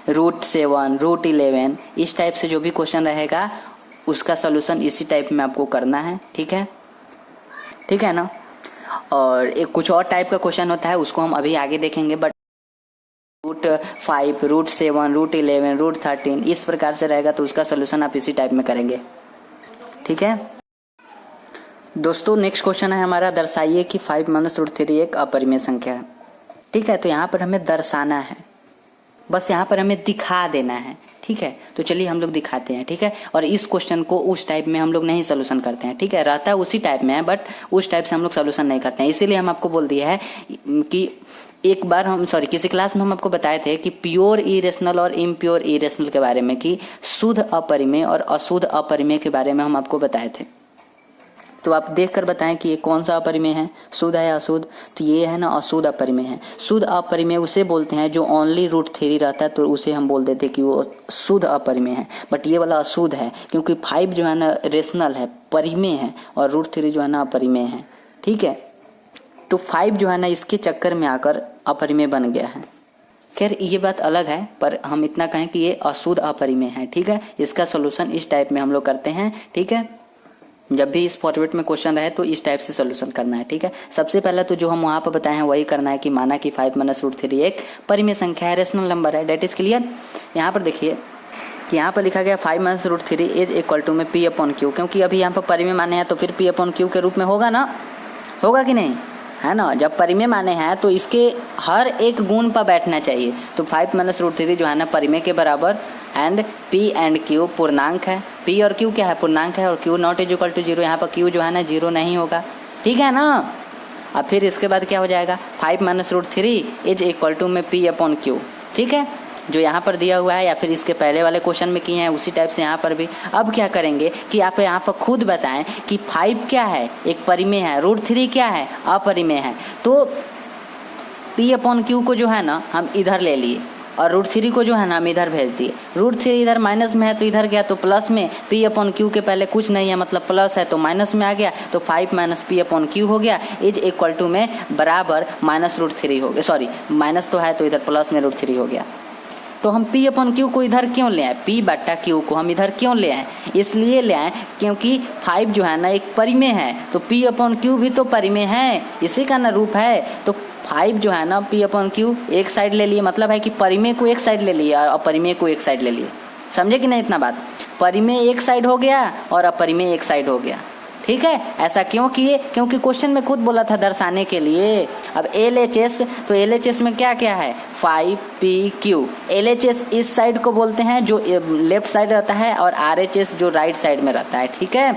√7, √11, इस टाइप से जो भी क्वेश्चन रहेगा उसका सोल्यूशन इसी टाइप में आपको करना है। ठीक है ना। और एक कुछ और टाइप का क्वेश्चन होता है, उसको हम अभी आगे देखेंगे, बट √5, √7, √11, √13 इस प्रकार से रहेगा, तो उसका सोल्यूशन आप इसी टाइप में करेंगे। ठीक है दोस्तों, नेक्स्ट क्वेश्चन है हमारा, दर्शाइए कि 5 - √3 एक अपरिमेय संख्या है। ठीक है, तो यहाँ पर हमें दर्शाना है, बस यहाँ पर हमें दिखा देना है। ठीक है, तो चलिए हम लोग दिखाते हैं। ठीक है, और इस क्वेश्चन को उस टाइप में हम लोग नहीं सोल्यूशन करते हैं। ठीक है, रहता है उसी टाइप में है, बट उस टाइप से हम लोग सोल्यूशन नहीं करते हैं। इसीलिए हम आपको बोल दिया है कि एक बार किसी क्लास में हम आपको बताए थे कि प्योर इरेशनल और इम्प्योर इरेशनल के बारे में, कि शुद्ध अपरिमेय और अशुद्ध अपरिमेय के बारे में हम आपको बताए थे। तो आप देखकर बताएं कि ये कौन सा अपरिमेय है, शुद्ध है या अशुद्ध। तो ये है ना अशुद्ध अपरिमेय है। शुद्ध अपरिमेय उसे बोलते हैं जो ओनली √3 रहता है, तो उसे हम बोल देते कि वो शुद्ध अपरिमेय है। बट ये वाला अशुद्ध है, क्योंकि 5 जो है ना रेशनल है, परिमेय है, और √3 जो है ना अपरिमेय है। ठीक है, तो 5 जो है ना इसके चक्कर में आकर अपरिमेय बन गया है। खैर ये बात अलग है, पर हम इतना कहें कि ये अशुद्ध अपरिमेय है। ठीक है, इसका सोल्यूशन इस टाइप में हम लोग करते हैं। ठीक है, जब भी इस फॉर्मेट में क्वेश्चन रहे तो इस टाइप से सोल्यूशन करना है। ठीक है, सबसे पहले तो जो हम वहां पर बताए हैं वही करना है, कि माना कि 5 - √3 एक परिमेय संख्या है, रेशनल नंबर है। That is clear. यहाँ पर देखिए कि यहाँ पर लिखा गया 5 - √3 इज इक्वल टू में P/Q, क्योंकि अभी यहाँ पर परिमेय माने हैं तो फिर P/Q के रूप में होगा ना, होगा कि नहीं, है ना। जब परिमेय माने हैं तो इसके हर एक गुण पर बैठना चाहिए। तो 5 - √3 जो है ना परिमेय के बराबर, एंड P एंड Q पूर्णांक है। P और Q क्या है, पूर्णांक है, और Q not is equal to 0। यहाँ पर Q जो है ना 0 नहीं होगा। ठीक है ना। अब फिर इसके बाद क्या हो जाएगा, 5 - √3 इज इक्वल टू में P/Q। ठीक है, जो यहाँ पर दिया हुआ है, या फिर इसके पहले वाले क्वेश्चन में किए हैं उसी टाइप से यहाँ पर भी। अब क्या करेंगे कि आप यहाँ पर खुद बताएं कि 5 क्या है, एक परिमेय है, √3 क्या है, अपरिमेय है। तो P/Q को जो है ना हम इधर ले लिए, और √3 को जो है ना हम इधर भेज दिए। √3 इधर माइनस में है तो इधर गया तो प्लस में, P/Q के पहले कुछ नहीं है मतलब प्लस है तो माइनस में आ गया, तो 5 - P/Q हो गया, इज इक्वल टू में बराबर -√3 हो गया। सॉरी, माइनस तो है तो इधर प्लस में √3 हो गया। तो हम P/Q को इधर क्यों ले आए, P/Q को हम इधर क्यों ले आए, इसलिए ले आए क्योंकि 5 जो है ना एक परिमेय है, तो P/Q भी तो परिमेय है, इसी का ना रूप है। तो 5 जो है ना P/Q एक साइड ले लिए, मतलब है कि परिमेय को एक साइड ले लिया और अपरिमेय को एक साइड ले लिए। समझे कि नहीं इतना बात, परिमेय एक साइड हो गया और अपरिमेय एक साइड हो गया। ठीक है, ऐसा क्यों किए, क्योंकि क्वेश्चन में खुद बोला था दर्शाने के लिए। अब LHS, तो LHS में क्या क्या है, 5PQ। LHS इस साइड को बोलते हैं जो लेफ्ट साइड रहता है, और RHS जो राइट साइड में रहता है। ठीक है,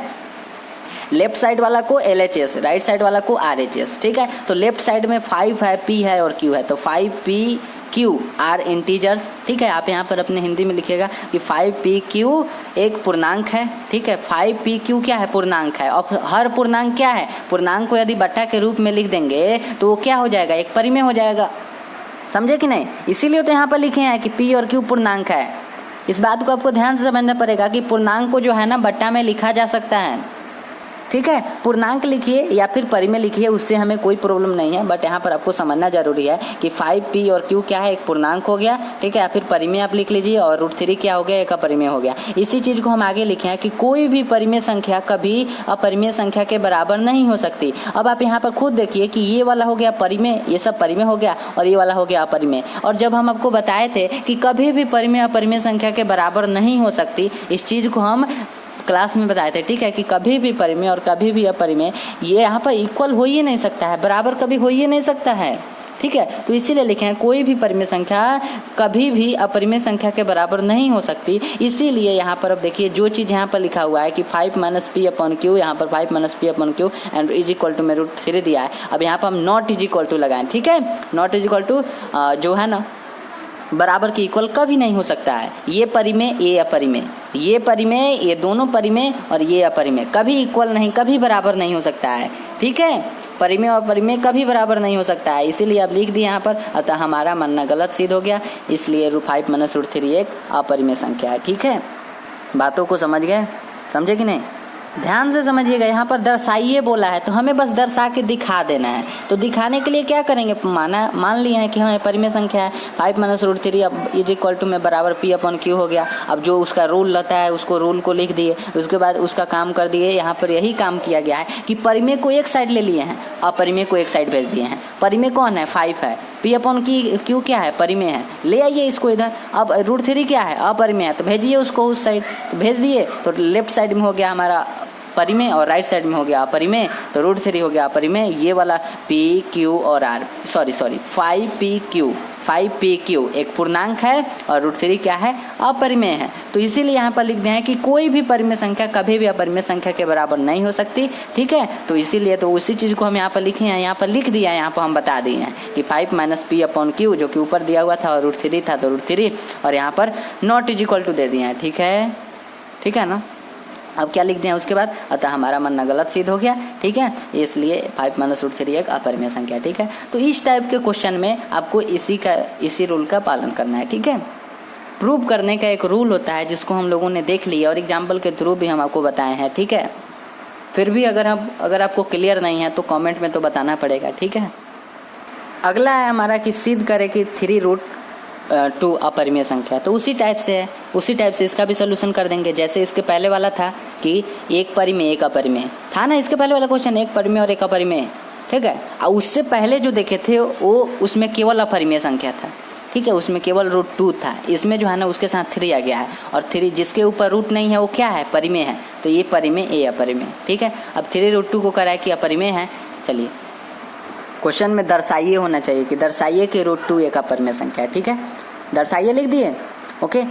लेफ्ट साइड वाला को LHS, राइट साइड वाला को RHS, ठीक है। तो लेफ्ट साइड में 5 है, P है और Q है, तो 5PQ आर इंटीजर्स, ठीक है। आप यहाँ पर अपने हिंदी में लिखिएगा कि 5PQ एक पूर्णांक है, ठीक है। 5PQ क्या है? पूर्णांक है। और हर पूर्णांक क्या है? पूर्णांक को यदि बट्टा के रूप में लिख देंगे तो वो क्या हो जाएगा? एक परिमेय हो जाएगा, समझे कि नहीं? इसीलिए तो यहाँ पर लिखे हैं कि P और Q पूर्णांक है। इस बात को आपको ध्यान से समझना पड़ेगा कि पूर्णांक को जो है ना बट्टा में लिखा जा सकता है, ठीक है। पूर्णांक लिखिए या फिर परिमेय लिखिए, उससे हमें कोई प्रॉब्लम नहीं है, बट यहाँ पर आपको समझना जरूरी है कि 5P और Q क्या है? एक पूर्णांक हो गया, ठीक है। या फिर परिमेय आप लिख लीजिए, और √3 क्या हो गया? एक अपरिमेय हो गया। इसी चीज को हम आगे लिखे हैं कि कोई भी परिमेय संख्या कभी अपरिमेय संख्या के बराबर नहीं हो सकती। अब आप यहाँ पर खुद देखिए कि ये वाला हो गया परिमेय, ये सब परिमेय हो गया, और ये वाला हो गया अपरिमेय। और जब हम आपको बताए थे कि कभी भी परिमेय अपरिमेय संख्या के बराबर नहीं हो सकती, इस चीज को हम क्लास में बताए थे, ठीक है, कि कभी भी परिमेय और कभी भी अपरिमेय ये यहाँ पर इक्वल हो ही नहीं सकता है, बराबर कभी हो ही नहीं सकता है, ठीक है। तो इसीलिए लिखे हैं कोई भी परिमेय संख्या कभी भी अपरिमेय संख्या के बराबर नहीं हो सकती। इसीलिए यहाँ पर अब देखिए जो चीज यहाँ पर लिखा हुआ है कि 5 - P/Q, यहाँ पर 5 - P/Q and is equal to में √3 दिया है। अब यहाँ पर हम नॉट इज इक्वल टू लगाएं, ठीक है। नॉट इज इक्वल टू जो है ना बराबर के इक्वल कभी नहीं हो सकता है। ये परिमेय, ये अपरिमेय, ये परिमेय, ये दोनों परिमेय और ये अपरिमेय कभी इक्वल नहीं, कभी बराबर नहीं हो सकता है, ठीक है। परिमेय और अपरिमेय कभी बराबर नहीं हो सकता है, इसीलिए आप लिख दिए यहाँ पर। अतः हमारा मानना गलत सिद्ध हो गया, इसलिए 5 - √3 एक अपरिमेय संख्या है, ठीक है। बातों को समझ गए? समझे कि नहीं? ध्यान से समझिएगा। यहाँ पर दर्शाइए बोला है, तो हमें बस दर्शा के दिखा देना है। तो दिखाने के लिए क्या करेंगे? मान लिए हैं कि हमें परिमेय संख्या है 5 - √3, अब इज इक्वल टू में बराबर P/Q हो गया। अब जो उसका रूल रहता है उसको रूल को लिख दिए, उसके बाद उसका काम कर दिए। यहाँ पर यही काम किया गया है कि परिमेय को एक साइड ले लिए हैं, अपरिमेय को एक साइड भेज दिए हैं। परिमेय कौन है? 5 है। P/Q क्या है? परिमेय है। ले आइए इसको इधर। अब √3 क्या है? अपरिमेय है, तो भेजिए उसको उस साइड, तो भेज दिए। तो लेफ्ट साइड में हो गया हमारा परिमेय और राइट साइड में हो गया अपरिमेय, तो √3 हो गया अपरिमेय। ये वाला PQ और R, सॉरी 5PQ एक पूर्णांक है और √3 क्या है? अपरिमेय है। तो इसीलिए यहाँ पर लिख दिया है कि कोई भी परिमेय संख्या कभी भी अपरिमेय संख्या के बराबर नहीं हो सकती, ठीक है। तो इसीलिए तो उसी चीज को हम यहाँ पर लिखे हैं, यहाँ पर लिख दिया है, यहाँ पर हम बता दिए हैं कि 5 - P/Q जो कि ऊपर दिया हुआ था और √3 था, तो √3, और यहाँ पर नॉट इज इक्वल टू दे दिए हैं, ठीक है, ठीक है ना। अब क्या लिख दिया उसके बाद? अतः हमारा मानना गलत सिद्ध हो गया, ठीक है। इसलिए 5 - √3 एक अपरिमेय संख्या, ठीक है। तो इस टाइप के क्वेश्चन में आपको इसी रूल का पालन करना है, ठीक है। प्रूव करने का एक रूल होता है जिसको हम लोगों ने देख लिया और एग्जाम्पल के थ्रू भी हम आपको बताए हैं, ठीक है। फिर भी अगर आपको क्लियर नहीं है तो कॉमेंट में तो बताना पड़ेगा, ठीक है। अगला है हमारा कि सिद्ध करे कि 3√2 अपरिमेय संख्या। तो उसी टाइप से इसका भी सोल्यूशन कर देंगे। जैसे इसके पहले वाला था कि एक परिमेय एक अपरिमेय था ना, इसके पहले वाला क्वेश्चन एक परिमेय और एक अपरिमेय, ठीक है। और उससे पहले जो देखे थे वो उसमें केवल अपरिमेय संख्या था, ठीक है, उसमें केवल √2 था। इसमें जो है ना उसके साथ 3 आ गया है, और 3 जिसके ऊपर रूट नहीं है वो क्या है? परिमेय है। तो ये परिमेय, ये अपरिमेय, ठीक है। अब 3√2 को कराए कि अपरिमेय है। चलिए क्वेश्चन में दर्शाइए होना चाहिए कि दर्शाइए कि √2 एक अपरिमेय संख्या है, ठीक है। दर्शाइए लिख दिए, ओके।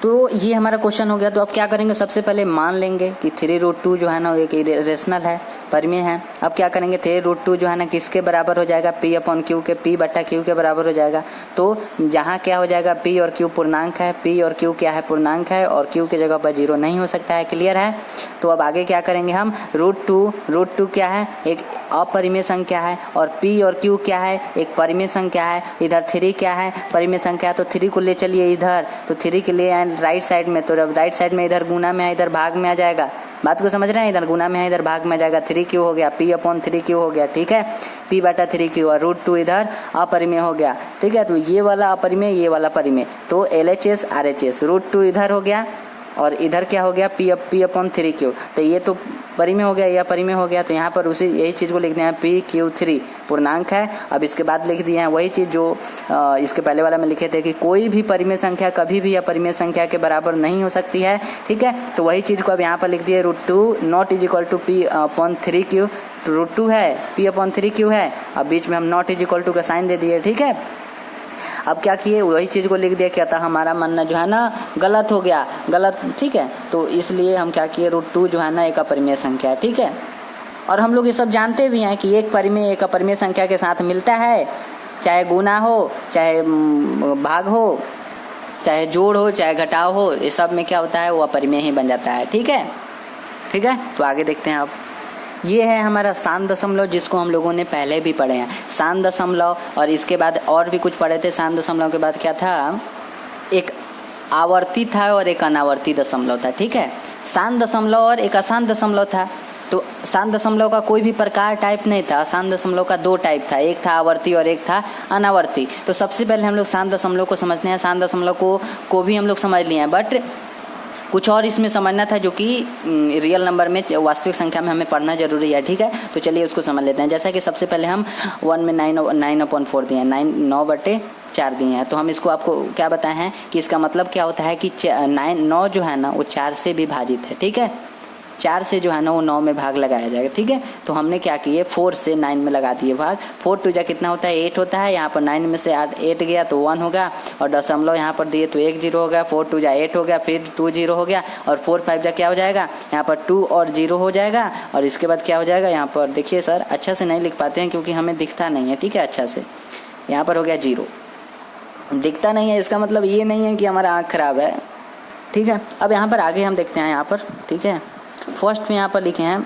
तो ये हमारा क्वेश्चन हो गया। तो अब क्या करेंगे? सबसे पहले मान लेंगे कि 3√2 जो है ना एक रेशनल है, परिमेय है। अब क्या करेंगे? 3√2 जो है ना किसके बराबर हो जाएगा? P/Q के, P/Q के बराबर हो जाएगा। तो जहाँ क्या हो जाएगा? P और Q पूर्णांक है, P और Q क्या है? पूर्णांक है, और Q की जगह पर 0 नहीं हो सकता है, क्लियर है। तो अब आगे क्या करेंगे हम? √2 क्या है? एक अपरिमेय संख्या है, और P और Q क्या है? एक परिमेय संख्या है। इधर 3 क्या है? परिमेय संख्या। तो 3 को ले चलिए इधर, तो 3 के लिए राइट साइड में, तो राइट साइड में इधर गुना में है, इधर भाग में आ जाएगा। बात को समझ रहे हैं? इधर गुना में है, इधर भाग में आ जाएगा। 3Q हो गया, P/3Q हो गया, ठीक है। P/3Q और √2 इधर अपरिमेय हो गया, ठीक है। तो ये वाला अपरिमेय, ये वाला परिमेय, तो LHS RHS, √2 इधर हो गया और इधर क्या हो गया? P/3Q। तो ये तो परिमेय हो गया, यह परिमेय हो गया। तो यहाँ पर उसी यही चीज को लिख दिया है, PQ3 पूर्णांक है। अब इसके बाद लिख दिए हैं वही चीज जो इसके पहले वाला में लिखे थे कि कोई भी परिमेय संख्या कभी भी अपरिमेय संख्या के बराबर नहीं हो सकती है, ठीक है। तो वही चीज को अब यहाँ पर लिख दिए, √2 not is equal to P/3Q। √2 है, P/3Q है। अब बीच में हम नॉट इज इक्वल टू का साइन दे दिए, ठीक है। अब क्या किए? वही चीज को लिख दिया, क्या था? हमारा मानना जो है ना गलत हो गया, गलत, ठीक है। तो इसलिए हम क्या किए? √2 जो है ना एक अपरिमेय संख्या है, ठीक है। और हम लोग ये सब जानते भी हैं कि एक परिमेय एक अपरिमेय संख्या के साथ मिलता है, चाहे गुना हो, चाहे भाग हो, चाहे जोड़ हो, चाहे घटाव हो, ये सब में क्या होता है, वो अपरिमेय ही बन जाता है। ठीक है, ठीक है। तो आगे देखते हैं अब, ये है हमारा स्थान दशमलव, जिसको हम लोगों ने पहले भी पढ़े हैं। स्थान दशमलव, और इसके बाद और भी कुछ पढ़े थे। स्थान दशमलव के बाद क्या था, एक आवर्ती था और एक अनावर्ती दशमलव था। ठीक है, स्थान दशमलव और एक अशांत दशमलव था। तो स्थान दशमलव का कोई भी प्रकार टाइप नहीं था, स्थान दशमलव का दो टाइप था, एक था आवर्ती और एक था अनावर्ती। तो सबसे पहले हम लोग स्थान दशमलव को समझते हैं। स्थान दशमलव को भी हम लोग समझ लिए हैं, बट कुछ और इसमें समझना था जो कि रियल नंबर में, वास्तविक संख्या में हमें पढ़ना जरूरी है। ठीक है, तो चलिए उसको समझ लेते हैं। जैसा कि सबसे पहले हम 1 में 9/4 दिए हैं, 9/4 दिए हैं। तो हम इसको आपको क्या बताए हैं कि इसका मतलब क्या होता है कि 9 जो है ना वो 4 से विभाजित है। ठीक है, 4 से जो है ना वो 9 में भाग लगाया जाएगा। ठीक है, तो हमने क्या किए, 4 से 9 में लगा दिए भाग। 4 2 जा कितना होता है, 8 होता है। यहाँ पर 9 में से 8 गया तो 1 होगा, और दशमलव यहाँ पर दिए तो 1 0 हो गया। 4 2 जा 8 हो गया, फिर 2 0 हो गया, और 4 5 जा क्या हो जाएगा, यहाँ पर 2 और 0 हो जाएगा। और इसके बाद क्या हो जाएगा, यहाँ पर देखिए सर अच्छा से नहीं लिख पाते हैं क्योंकि हमें दिखता नहीं है। ठीक है, अच्छा से यहाँ पर हो गया 0, दिखता नहीं है, इसका मतलब ये नहीं है कि हमारा आँख खराब है। ठीक है, अब यहाँ पर आगे हम देखते हैं यहाँ पर। ठीक है, फर्स्ट में यहाँ पर लिखे हैं,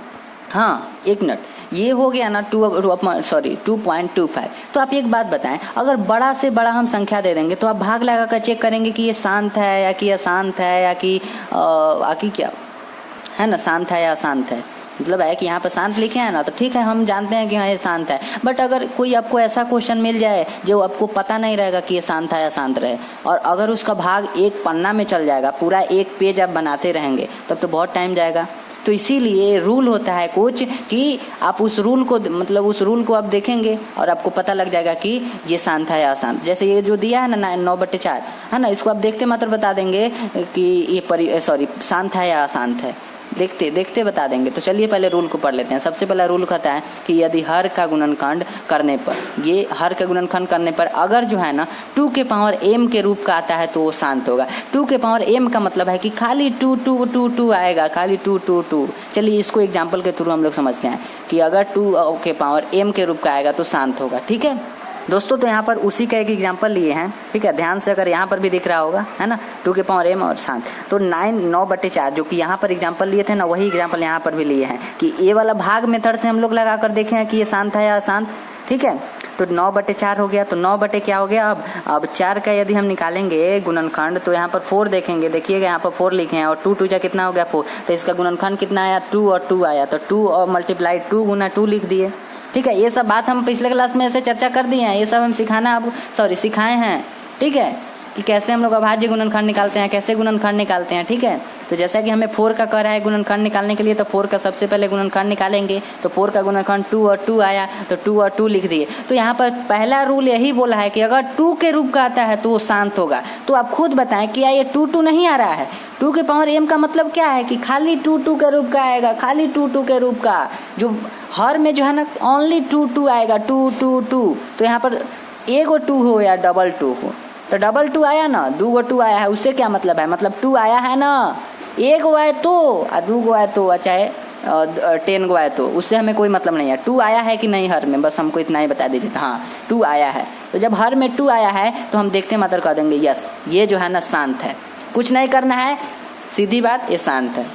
हाँ एक मिनट, ये हो गया ना 2.25। तो आप एक बात बताएं, अगर बड़ा से बड़ा हम संख्या दे देंगे तो आप भाग लगा कर चेक करेंगे कि ये शांत है या कि अशांत है या कि क्या है ना, शांत है या अशांत है। मतलब है कि यहाँ पर शांत लिखे हैं ना, तो ठीक है, हम जानते हैं कि हाँ ये शांत है। बट अगर कोई आपको ऐसा क्वेश्चन मिल जाए जो आपको पता नहीं रहेगा कि ये शांत है या शांत रहे, और अगर उसका भाग एक पन्ना में चल जाएगा, पूरा एक पेज आप बनाते रहेंगे, तब तो बहुत टाइम जाएगा। तो इसीलिए रूल होता है कुछ कि आप उस रूल को, मतलब उस रूल को आप देखेंगे और आपको पता लग जाएगा कि ये शांत है या अशांत। जैसे ये जो दिया है ना 9/4 है ना, इसको आप देखते मात्र बता देंगे कि ये शांत है या अशांत है, देखते देखते बता देंगे। तो चलिए पहले रूल को पढ़ लेते हैं। सबसे पहला रूल कहता है कि यदि हर का गुणनखंड करने पर, ये हर का गुणनखंड करने पर अगर जो है ना 2 के पावर m के रूप का आता है तो वो शांत होगा। 2 के पावर m का मतलब है कि खाली 2 2 2 2 आएगा, खाली 2 2 2। चलिए इसको एग्जाम्पल के थ्रू हम लोग समझते हैं कि अगर 2 के पावर m के रूप का आएगा तो शांत होगा। ठीक है दोस्तों, तो यहाँ पर उसी का एक एग्जाम्पल लिए हैं। ठीक है, ध्यान से, अगर यहाँ पर भी दिख रहा होगा है ना 2 के पावर m और शांत, तो 9/4 जो कि यहाँ पर एग्जाम्पल लिए थे ना, वही एग्जाम्पल यहाँ पर भी लिए हैं कि ये वाला भाग मेथड से हम लोग लगा कर देखे हैं कि ये शांत है या अशांत। ठीक है, तो 9/4 हो गया, तो 9 क्या हो गया, अब 4 का यदि हम निकालेंगे गुणनखंड तो यहाँ पर 4 देखेंगे, देखिएगा यहाँ पर 4 लिखे हैं, और 2 2 कितना हो गया 4, तो इसका गुणनखंड कितना आया 2 और 2 आया, तो 2 और मल्टीप्लाई 2 गुना 2 लिख दिए। ठीक है, ये सब बात हम पिछले क्लास में ऐसे चर्चा कर दिए हैं, ये सब हम सिखाए हैं। ठीक है, कि कैसे हम लोग अभाज्य गुणनखंड निकालते हैं, कैसे गुणनखंड निकालते हैं। ठीक है, तो जैसा कि हमें 4 का कह रहा है गुणनखंड निकालने के लिए, तो 4 का सबसे पहले गुणनखंड निकालेंगे, तो 4 का गुणनखंड 2 और 2 आया, तो 2 और 2 लिख दिए। तो यहाँ पर पहला रूल यही बोला है कि अगर 2 के रूप का आता है तो वो शांत होगा। तो आप खुद बताएं कि ये 2 2 नहीं आ रहा है। 2 के पावर m का मतलब क्या है कि खाली 2 2 के रूप का आएगा, खाली 2 2 के रूप का, जो हर में जो है ना ओनली 2 2 आएगा, 2 2 2। तो यहाँ पर एगो 2 हो या डबल 2 हो, तो डबल 2 आया ना, 2 2 आया है, उससे क्या मतलब है, मतलब 2 आया है ना, 1 आए तो, 2 आए तो, चाहे 10 आए तो, उससे हमें कोई मतलब नहीं है। 2 आया है कि नहीं हर में, बस हमको इतना ही बता दीजिए। हाँ 2 आया है, तो जब हर में 2 आया है तो हम देखते मात्र कह देंगे यस ये जो है ना शांत है, कुछ नहीं करना है, सीधी बात ये शांत है।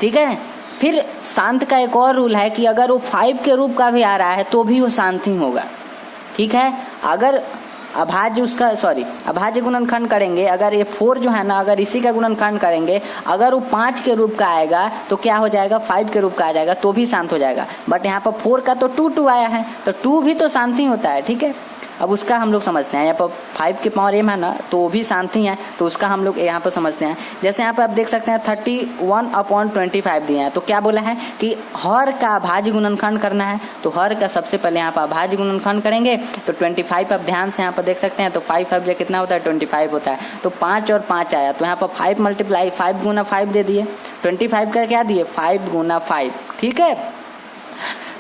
ठीक है, फिर शांत का एक और रूल है कि अगर वो 5 के रूप का भी आ रहा है तो भी वो शांत ही होगा। ठीक है, अगर अभाज्य गुणनखंड करेंगे, अगर ये 4 जो है ना, अगर इसी का गुणनखंड करेंगे, अगर वो 5 के रूप का आएगा तो क्या हो जाएगा, 5 के रूप का आ जाएगा तो भी शांत हो जाएगा। बट यहाँ पर 4 का तो 2 2 आया है, तो 2 भी तो शांत ही होता है। ठीक है, अब उसका हम लोग समझते हैं। यहाँ पर 5 के पावर m है ना, तो वो भी शांत ही है, तो उसका हम लोग यहाँ पर समझते हैं। जैसे यहाँ पर आप देख सकते हैं 31/25 दिए हैं, तो क्या बोला है कि हर का अभाज्य गुणनखंड करना है, तो हर का सबसे पहले यहाँ पर अभाज्य गुणनखंड करेंगे, तो 25 आप ध्यान से यहाँ पर देख सकते हैं, तो 5 5 कितना होता है 25 होता है, तो 5 और 5 आया, तो यहाँ पर 5 मल्टीप्लाई 5 गुना 5 दे दिए, 25 का क्या दिए 5 गुना 5। ठीक है,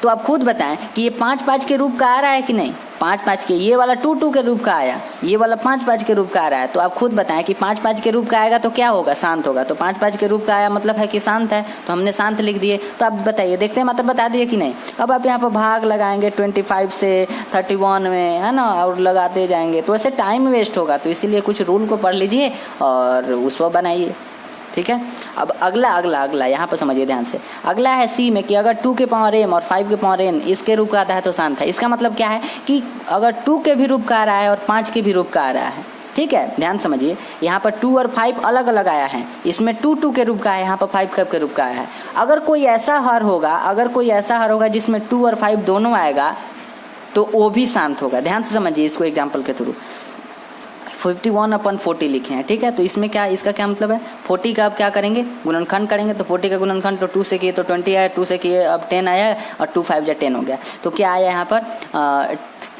तो आप खुद बताएं कि ये 5 5 के रूप का आ रहा है कि नहीं, 5-5 के, ये वाला 2-2 के रूप का आया, ये वाला 5-5 के रूप का आ रहा है। तो आप खुद बताएं कि 5-5 के रूप का आएगा तो क्या होगा, शांत होगा। तो 5-5 के रूप का आया मतलब है कि शांत है, तो हमने शांत लिख दिए। तो आप बताइए, देखते हैं मतलब बता दिए कि नहीं। अब आप यहाँ पर भाग लगाएंगे 25 से 31 में, है ना, और लगाते जाएंगे तो ऐसे टाइम वेस्ट होगा। तो इसीलिए कुछ रूल को पढ़ लीजिए और उस पर बनाइए, ठीक है। अब अगला यहाँ पर समझिए ध्यान से। अगला है सी में कि अगर 2 के पावर m और 5 के पावर n इसके रूप का आता है तो शांत है। इसका मतलब क्या है कि अगर 2 के भी रूप का आ रहा है और 5 के भी रूप का आ रहा है, ठीक है, ध्यान समझिए। यहाँ पर 2 और 5 अलग अलग आया है, इसमें 2-2 के रूप का है, यहाँ पर 5-5 के रूप का आया है। अगर कोई ऐसा हर होगा जिसमें 2 और 5 दोनों आएगा तो वो भी शांत होगा। ध्यान से समझिए इसको एग्जाम्पल के थ्रू। 51/40 लिखे हैं, ठीक है। तो इसमें क्या, इसका क्या मतलब है, 40 का अब क्या करेंगे, गुणनखंड करेंगे। तो 40 का गुणनखंड तो 2 से किए तो 20 आया, 2 से किए अब 10 आया, और 2 5 जा 10 हो गया। तो क्या आया यहाँ पर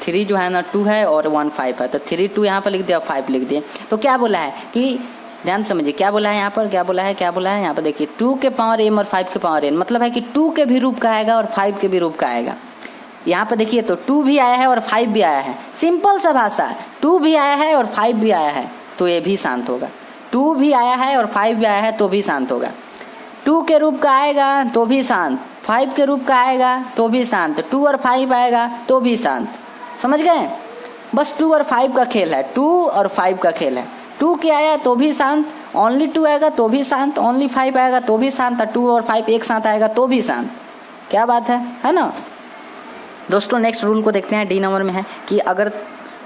3 जो है ना 2 है और 1 5 है, तो 3 2 यहाँ पर लिख दिया, 5 लिख दिए। तो क्या बोला है कि ध्यान समझिए क्या बोला है यहाँ पर, क्या बोला है यहाँ पर देखिए, 2 के पावर m और 5 के पावर n, मतलब है कि 2 के भी रूप का आएगा और 5 के भी रूप का आएगा। यहाँ पर देखिए तो 2 भी आया है और 5 भी आया है, सिंपल सा भाषा, 2 भी आया है और 5 भी आया है तो ये भी शांत होगा। 2 भी आया है और 5 भी आया है तो भी शांत होगा। 2 के रूप का आएगा तो भी शांत, 5 के रूप का आएगा तो भी शांत, 2 और 5 आएगा तो भी शांत। समझ गए, बस 2 और 5 का खेल है, 2 और 5 का खेल है। 2 के आया तो भी शांत, ओनली 2 आएगा तो भी शांत, ओनली 5 आएगा तो भी शांत, 2 और 5 एक साथ आएगा तो भी शांत। क्या बात है ना दोस्तों। नेक्स्ट रूल को देखते हैं, डी नंबर में है कि अगर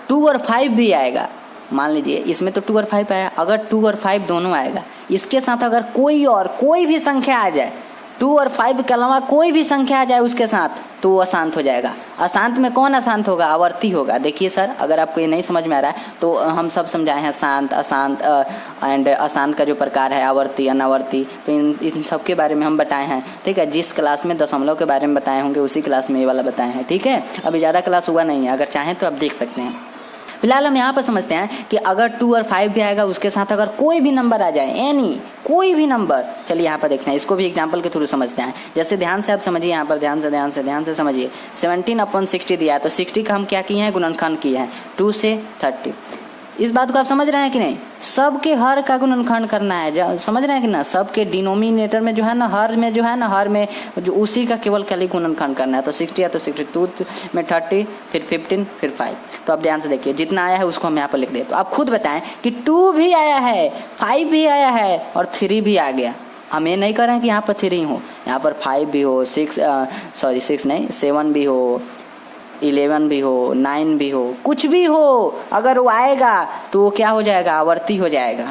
2 और 5 भी आएगा, मान लीजिए इसमें तो 2 और 5 आया, अगर 2 और 5 दोनों आएगा, इसके साथ अगर कोई भी संख्या आ जाए, 2 और 5 के अलावा कोई भी संख्या आ जाए उसके साथ, तो वो अशांत हो जाएगा। अशांत में कौन अशांत होगा, आवर्ती होगा। देखिए सर, अगर आपको ये नहीं समझ में आ रहा है तो हम सब समझाए हैं, शांत, अशांत एंड अशांत का जो प्रकार है, आवर्ती, अनावर्ती, तो इन सब के बारे में हम बताए हैं, ठीक है। जिस क्लास में दशमलव के बारे में बताए होंगे उसी क्लास में ये वाला बताए हैं, ठीक है। अभी ज़्यादा क्लास हुआ नहीं है, अगर चाहें तो आप देख सकते हैं। फिलहाल हम यहाँ पर समझते हैं कि अगर 2 और 5 भी आएगा, उसके साथ अगर कोई भी नंबर आ जाए, एनी कोई भी नंबर, चलिए यहाँ पर देखते हैं, इसको भी एग्जांपल के थ्रू समझते हैं। जैसे ध्यान से आप समझिए, यहाँ पर ध्यान से समझिए। 17/60 दिया तो 60 का हम क्या किए हैं, गुणनखंड किए हैं 2 से 30। इस बात को आप समझ रहे हैं कि नहीं, सबके हर का गुणनखंड करना है, समझ रहे हैं कि ना, सबके डिनोमिनेटर में जो है ना, हर में जो उसी का केवल खाली गुणनखंड करना है। तो 60 है तो 62 में 30, फिर 15, फिर 5। तो आप ध्यान से देखिए, जितना आया है उसको हम यहाँ पर लिख दें। तो आप खुद बताएं कि 2 भी आया है, 5 भी आया है और 3 भी आ गया। हम ये नहीं कर रहे हैं कि यहाँ पर 3 हो, यहाँ पर 5 भी हो, 7 भी हो, 11 भी हो, 9 भी हो, कुछ भी हो, अगर वो आएगा तो वो क्या हो जाएगा, आवर्ती हो जाएगा।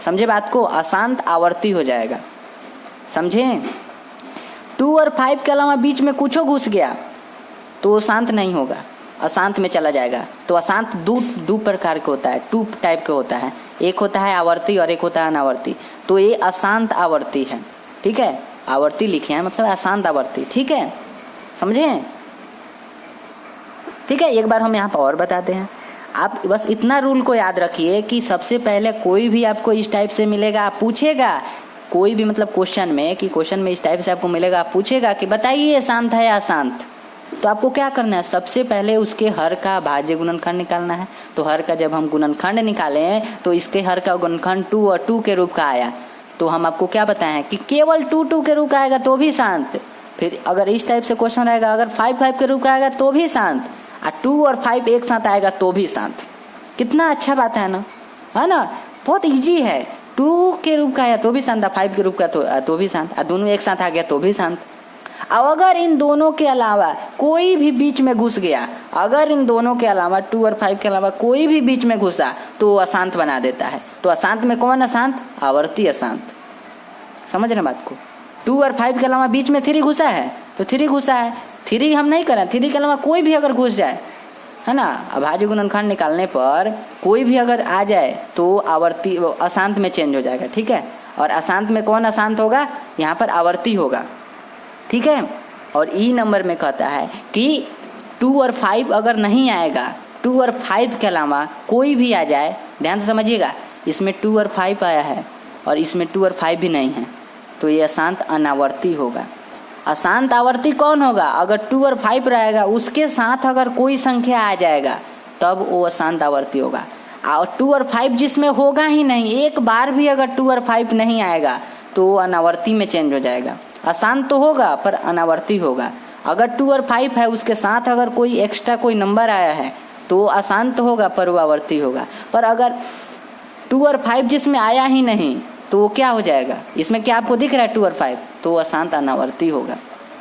समझे बात को, अशांत आवर्ती हो जाएगा, समझे। 2 और 5 के अलावा बीच में कुछ घुस गया तो वो शांत नहीं होगा, अशांत में चला जाएगा। तो अशांत दो प्रकार के होता है, 2 टाइप के होता है, एक होता है आवर्ती और एक होता है अनावर्ती। तो ये अशांत आवर्ती है, ठीक है, आवर्ती लिखे हैं मतलब अशांत आवर्ती, ठीक है, समझे, ठीक है। एक बार हम यहाँ पर और बताते हैं, आप बस इतना रूल को याद रखिए कि सबसे पहले कोई भी आपको इस टाइप से मिलेगा, आप पूछेगा कोई भी मतलब क्वेश्चन में इस टाइप से आपको मिलेगा, आप पूछेगा कि बताइए शांत है या अशांत, तो आपको क्या करना है, सबसे पहले उसके हर का भाज्य गुणनखंड निकालना है। तो हर का जब हम गुणनखंड निकालें तो इसके हर का गुणनखंड 2 और 2 के रूप का आया, तो हम आपको क्या बताएं हैं कि केवल 2 के रूप का आएगा तो भी शांत। फिर अगर इस टाइप से क्वेश्चन रहेगा, अगर 5 के रूप का आएगा तो भी शांत, 2 और 5 एक साथ आएगा तो भी शांत। कितना अच्छा बात है ना, बहुत इजी है। 2 के रूप का आया तो भी शांत, 5 के रूप का तो भी शांत, दोनों एक साथ आ गया तो भी शांत। अब अगर इन दोनों के अलावा कोई भी बीच में घुस गया, अगर इन दोनों के अलावा 2 और 5 के अलावा कोई भी बीच में घुसा तो अशांत बना देता है। तो अशांत में कौन अशांत, आवर्ती अशांत। समझ रहे बात को। 2 और 5 के अलावा बीच में 3 घुसा है तो 3 घुसा है, 3 हम नहीं करें, 3 के अलावा कोई भी अगर घुस जाए, है ना, अभाज्य गुणनखंड निकालने पर कोई भी अगर आ जाए तो आवर्ती अशांत में चेंज हो जाएगा, ठीक है। और अशांत में कौन अशांत होगा, यहाँ पर आवर्ती होगा, ठीक है। और ई नंबर में कहता है कि 2 और 5 अगर नहीं आएगा, 2 और 5 के अलावा कोई भी आ जाए, ध्यान से समझिएगा, इसमें 2 और 5 आया है और इसमें 2 और 5 भी नहीं है, तो ये अशांत अनावर्ती होगा। अशांत आवर्ती कौन होगा? अगर 2 और 5 रहेगा उसके साथ अगर कोई संख्या आ जाएगा तब वो अशांत आवर्ती होगा। और 2 और 5 जिसमें होगा ही नहीं, एक बार भी अगर 2 और 5 नहीं आएगा तो वो अनावर्ती में चेंज हो जाएगा। अशांत तो होगा पर अनावर्ती होगा। अगर 2 और 5 है उसके साथ अगर कोई एक्स्ट्रा कोई नंबर आया है तो वो अशांत होगा पर वो आवर्ती होगा। पर अगर 2 और 5 जिसमें आया ही नहीं तो वो क्या हो जाएगा? इसमें क्या आपको दिख रहा है 2 और 5? तो वो अशांत अनावर्ती होगा।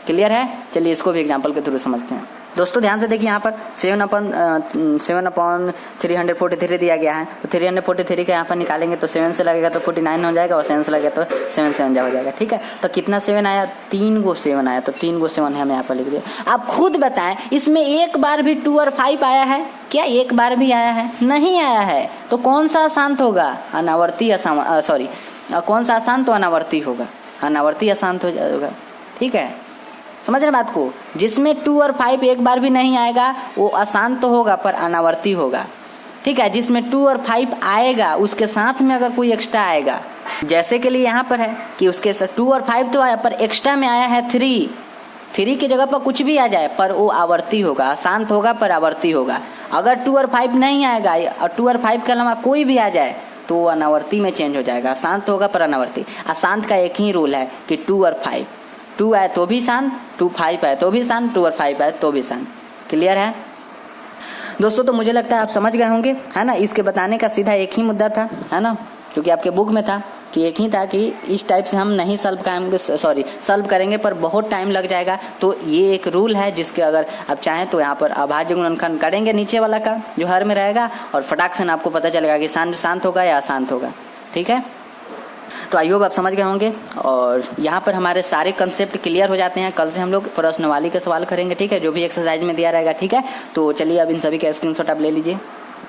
क्लियर है? चलिए इसको भी एग्जाम्पल के थ्रू समझते हैं। दोस्तों ध्यान से देखिए, यहाँ पर 7/343 दिया गया है। तो 343 का यहाँ पर निकालेंगे तो 7 से लगेगा तो 49 हो जाएगा और 7 से लगेगा तो 7 7 हो जाएगा। ठीक है, तो कितना 7 आया? 3 गो 7 आया। तो 3 गो 7 है, हमने यहाँ पर लिख दिया। आप खुद बताएं इसमें एक बार भी 2 और 5 आया है क्या? एक बार भी आया है? नहीं आया है। तो कौन सा अशांत होगा? अनावर्ती सॉरी कौन सा अशांत? तो अनावर्ती होगा। अनावर्ती अशांत हो जाएगा। ठीक है, समझ रहे बात को? जिसमें 2 और 5 एक बार भी नहीं आएगा वो अशांत तो होगा पर अनावर्ती होगा। ठीक है, जिसमें 2 और 5 आएगा उसके साथ में अगर कोई एक्स्ट्रा आएगा, जैसे के लिए यहाँ पर है कि उसके 2 और 5 तो आया पर एक्स्ट्रा में आया है 3 की जगह पर कुछ भी आ जाए पर वो आवर्ती होगा। अशांत होगा पर आवर्ती होगा। अगर 2 और 5 नहीं आएगा और 2 और 5 के अलावा कोई भी आ जाए तो वो अनावर्ती में चेंज हो जाएगा। अशांत होगा पर अनावर्ती। अशांत का एक ही रूल है कि 2 और 5, 2 आए तो भी शांत, 2 5 आए तो भी शांत, 2 और 5 आए तो भी शांत। क्लियर है दोस्तों? तो मुझे लगता है आप समझ गए होंगे, है ना। इसके बताने का सीधा एक ही मुद्दा था, है ना, क्योंकि आपके बुक में था कि एक ही था कि इस टाइप से हम नहीं सॉल्व करेंगे पर बहुत टाइम लग जाएगा। तो ये एक रूल है जिसके अगर आप चाहें तो यहाँ पर अभाज्य गुणनखंड करेंगे नीचे वाला का जो हर में रहेगा और फटाक से आपको पता चलेगा कि शांत होगा या अशांत होगा। ठीक है, तो आई होप आप समझ गए होंगे और यहाँ पर हमारे सारे कंसेप्ट क्लियर हो जाते हैं। कल से हम लोग प्रश्नवाली का सवाल करेंगे। ठीक है, जो भी एक्सरसाइज में दिया रहेगा। ठीक है, तो चलिए अब इन सभी का स्क्रीनशॉट आप ले लीजिए।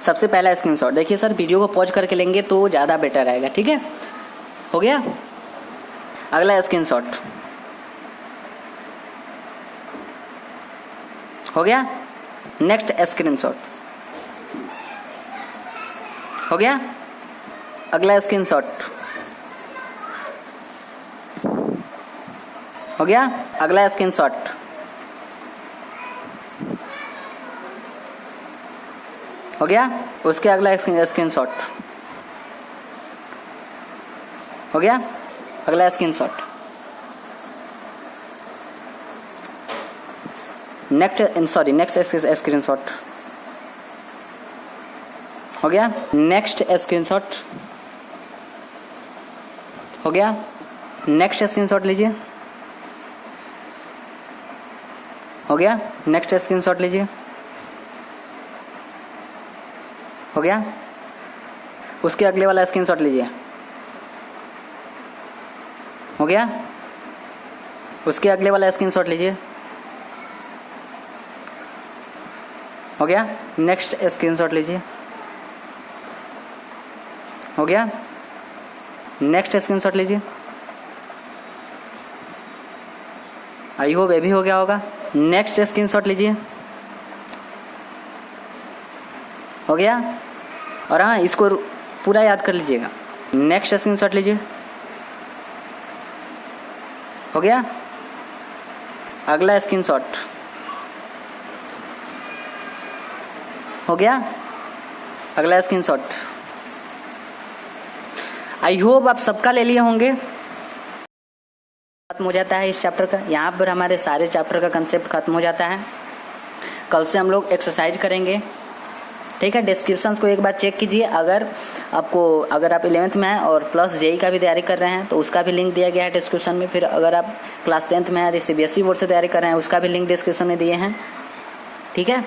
सबसे पहला स्क्रीनशॉट देखिए सर, वीडियो को पॉज करके लेंगे तो ज़्यादा बेटर रहेगा। ठीक है, हो गया? अगला स्क्रीनशॉट हो गया। नेक्स्ट स्क्रीनशॉट हो गया। अगला स्क्रीनशॉट हो गया। अगला स्क्रीनशॉट हो गया। उसके अगला स्क्रीनशॉट हो गया। अगला स्क्रीनशॉट। नेक्स्ट स्क्रीनशॉट हो गया। नेक्स्ट स्क्रीनशॉट हो गया। नेक्स्ट स्क्रीनशॉट लीजिए। हो गया। नेक्स्ट स्क्रीनशॉट लीजिए। हो गया। उसके अगले वाला स्क्रीनशॉट लीजिए। हो गया। उसके अगले वाला स्क्रीनशॉट लीजिए। हो गया। नेक्स्ट स्क्रीनशॉट लीजिए। हो गया। नेक्स्ट स्क्रीनशॉट लीजिए। आई होप ये भी हो गया होगा। नेक्स्ट स्क्रीनशॉट लीजिए। हो गया। और हाँ, इसको पूरा याद कर लीजिएगा। नेक्स्ट स्क्रीनशॉट लीजिए। हो गया। अगला स्क्रीनशॉट हो गया। अगला स्क्रीनशॉट। आई होप आप सबका ले लिए होंगे। खत्म हो जाता है इस चैप्टर का। यहाँ पर हमारे सारे चैप्टर का कंसेप्ट खत्म हो जाता है। कल से हम लोग एक्सरसाइज करेंगे। ठीक है, डिस्क्रिप्शन को एक बार चेक कीजिए। अगर आप 11th में हैं और प्लस जेई का भी तैयारी कर रहे हैं तो उसका भी लिंक दिया गया है डिस्क्रिप्शन में। फिर अगर आप क्लास 10th में हैं, सीबीएसई बोर्ड से तैयारी कर रहे हैं, उसका भी लिंक डिस्क्रिप्शन में दिए हैं। ठीक है,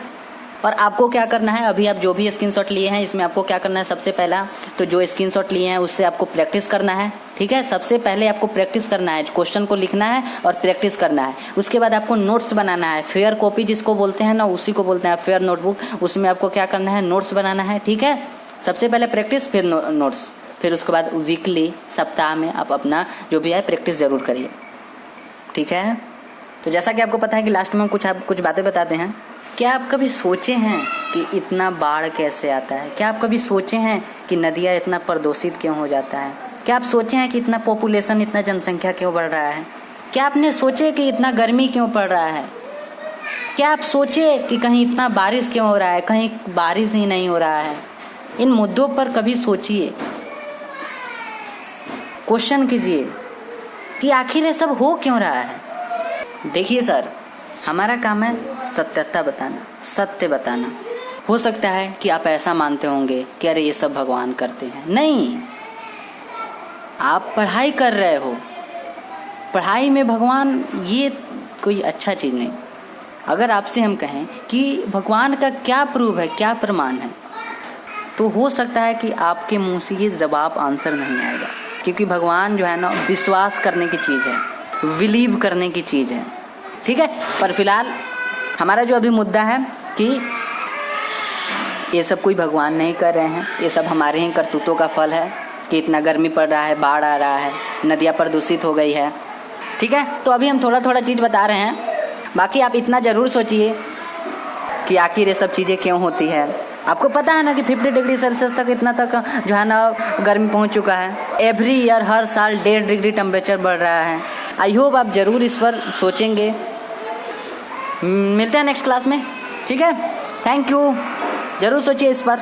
और आपको क्या करना है, अभी आप जो भी स्क्रीनशॉट लिए हैं इसमें आपको क्या करना है, सबसे पहला तो जो स्क्रीनशॉट लिए हैं उससे आपको प्रैक्टिस करना है। ठीक है, सबसे पहले आपको प्रैक्टिस करना है, क्वेश्चन को लिखना है और प्रैक्टिस करना है। उसके बाद आपको नोट्स बनाना है। फेयर कॉपी जिसको बोलते हैं ना, उसी को बोलते हैं फेयर नोटबुक। उसमें आपको क्या करना है, नोट्स बनाना है। ठीक है, सबसे पहले प्रैक्टिस फिर नोट्स, फिर उसके बाद वीकली सप्ताह में आप अपना जो भी है प्रैक्टिस जरूर करिए। ठीक है, तो जैसा कि आपको पता है कि लास्ट में कुछ बातें बताते हैं। क्या आप कभी सोचे हैं कि इतना बाढ़ कैसे आता है? क्या आप कभी सोचे हैं कि नदियाँ इतना प्रदूषित क्यों हो जाता है? क्या आप सोचे हैं कि इतना पॉपुलेशन, इतना जनसंख्या क्यों बढ़ रहा है? क्या आपने सोचे कि इतना गर्मी क्यों पड़ रहा है? क्या आप सोचे कि कहीं इतना बारिश क्यों हो रहा है, कहीं बारिश ही नहीं हो रहा है? इन मुद्दों पर कभी सोचिए, क्वेश्चन कीजिए कि आखिर ये सब हो क्यों रहा है। देखिए सर, हमारा काम है सत्यता बताना, सत्य बताना। हो सकता है कि आप ऐसा मानते होंगे कि अरे ये सब भगवान करते हैं। नहीं, आप पढ़ाई कर रहे हो, पढ़ाई में भगवान ये कोई अच्छा चीज़ नहीं। अगर आपसे हम कहें कि भगवान का क्या प्रूफ है, क्या प्रमाण है, तो हो सकता है कि आपके मुंह से ये जवाब आंसर नहीं आएगा, क्योंकि भगवान जो है ना विश्वास करने की चीज़ है, बिलीव करने की चीज़ है। ठीक है, पर फिलहाल हमारा जो अभी मुद्दा है कि ये सब कोई भगवान नहीं कर रहे हैं, ये सब हमारे ही करतूतों का फल है कि इतना गर्मी पड़ रहा है, बाढ़ आ रहा है, नदियाँ प्रदूषित हो गई है। ठीक है, तो अभी हम थोड़ा थोड़ा चीज़ बता रहे हैं, बाकी आप इतना ज़रूर सोचिए कि आखिर ये सब चीज़ें क्यों होती है। आपको पता है ना कि 50 डिग्री सेल्सियस तक इतना तक जो है ना गर्मी पहुंच चुका है। एवरी ईयर, हर साल 1.5 डिग्री टेम्परेचर बढ़ रहा है। आई होप आप ज़रूर इस पर सोचेंगे। मिलते हैं नेक्स्ट क्लास में। ठीक है, थैंक यू, ज़रूर सोचिए इस पर।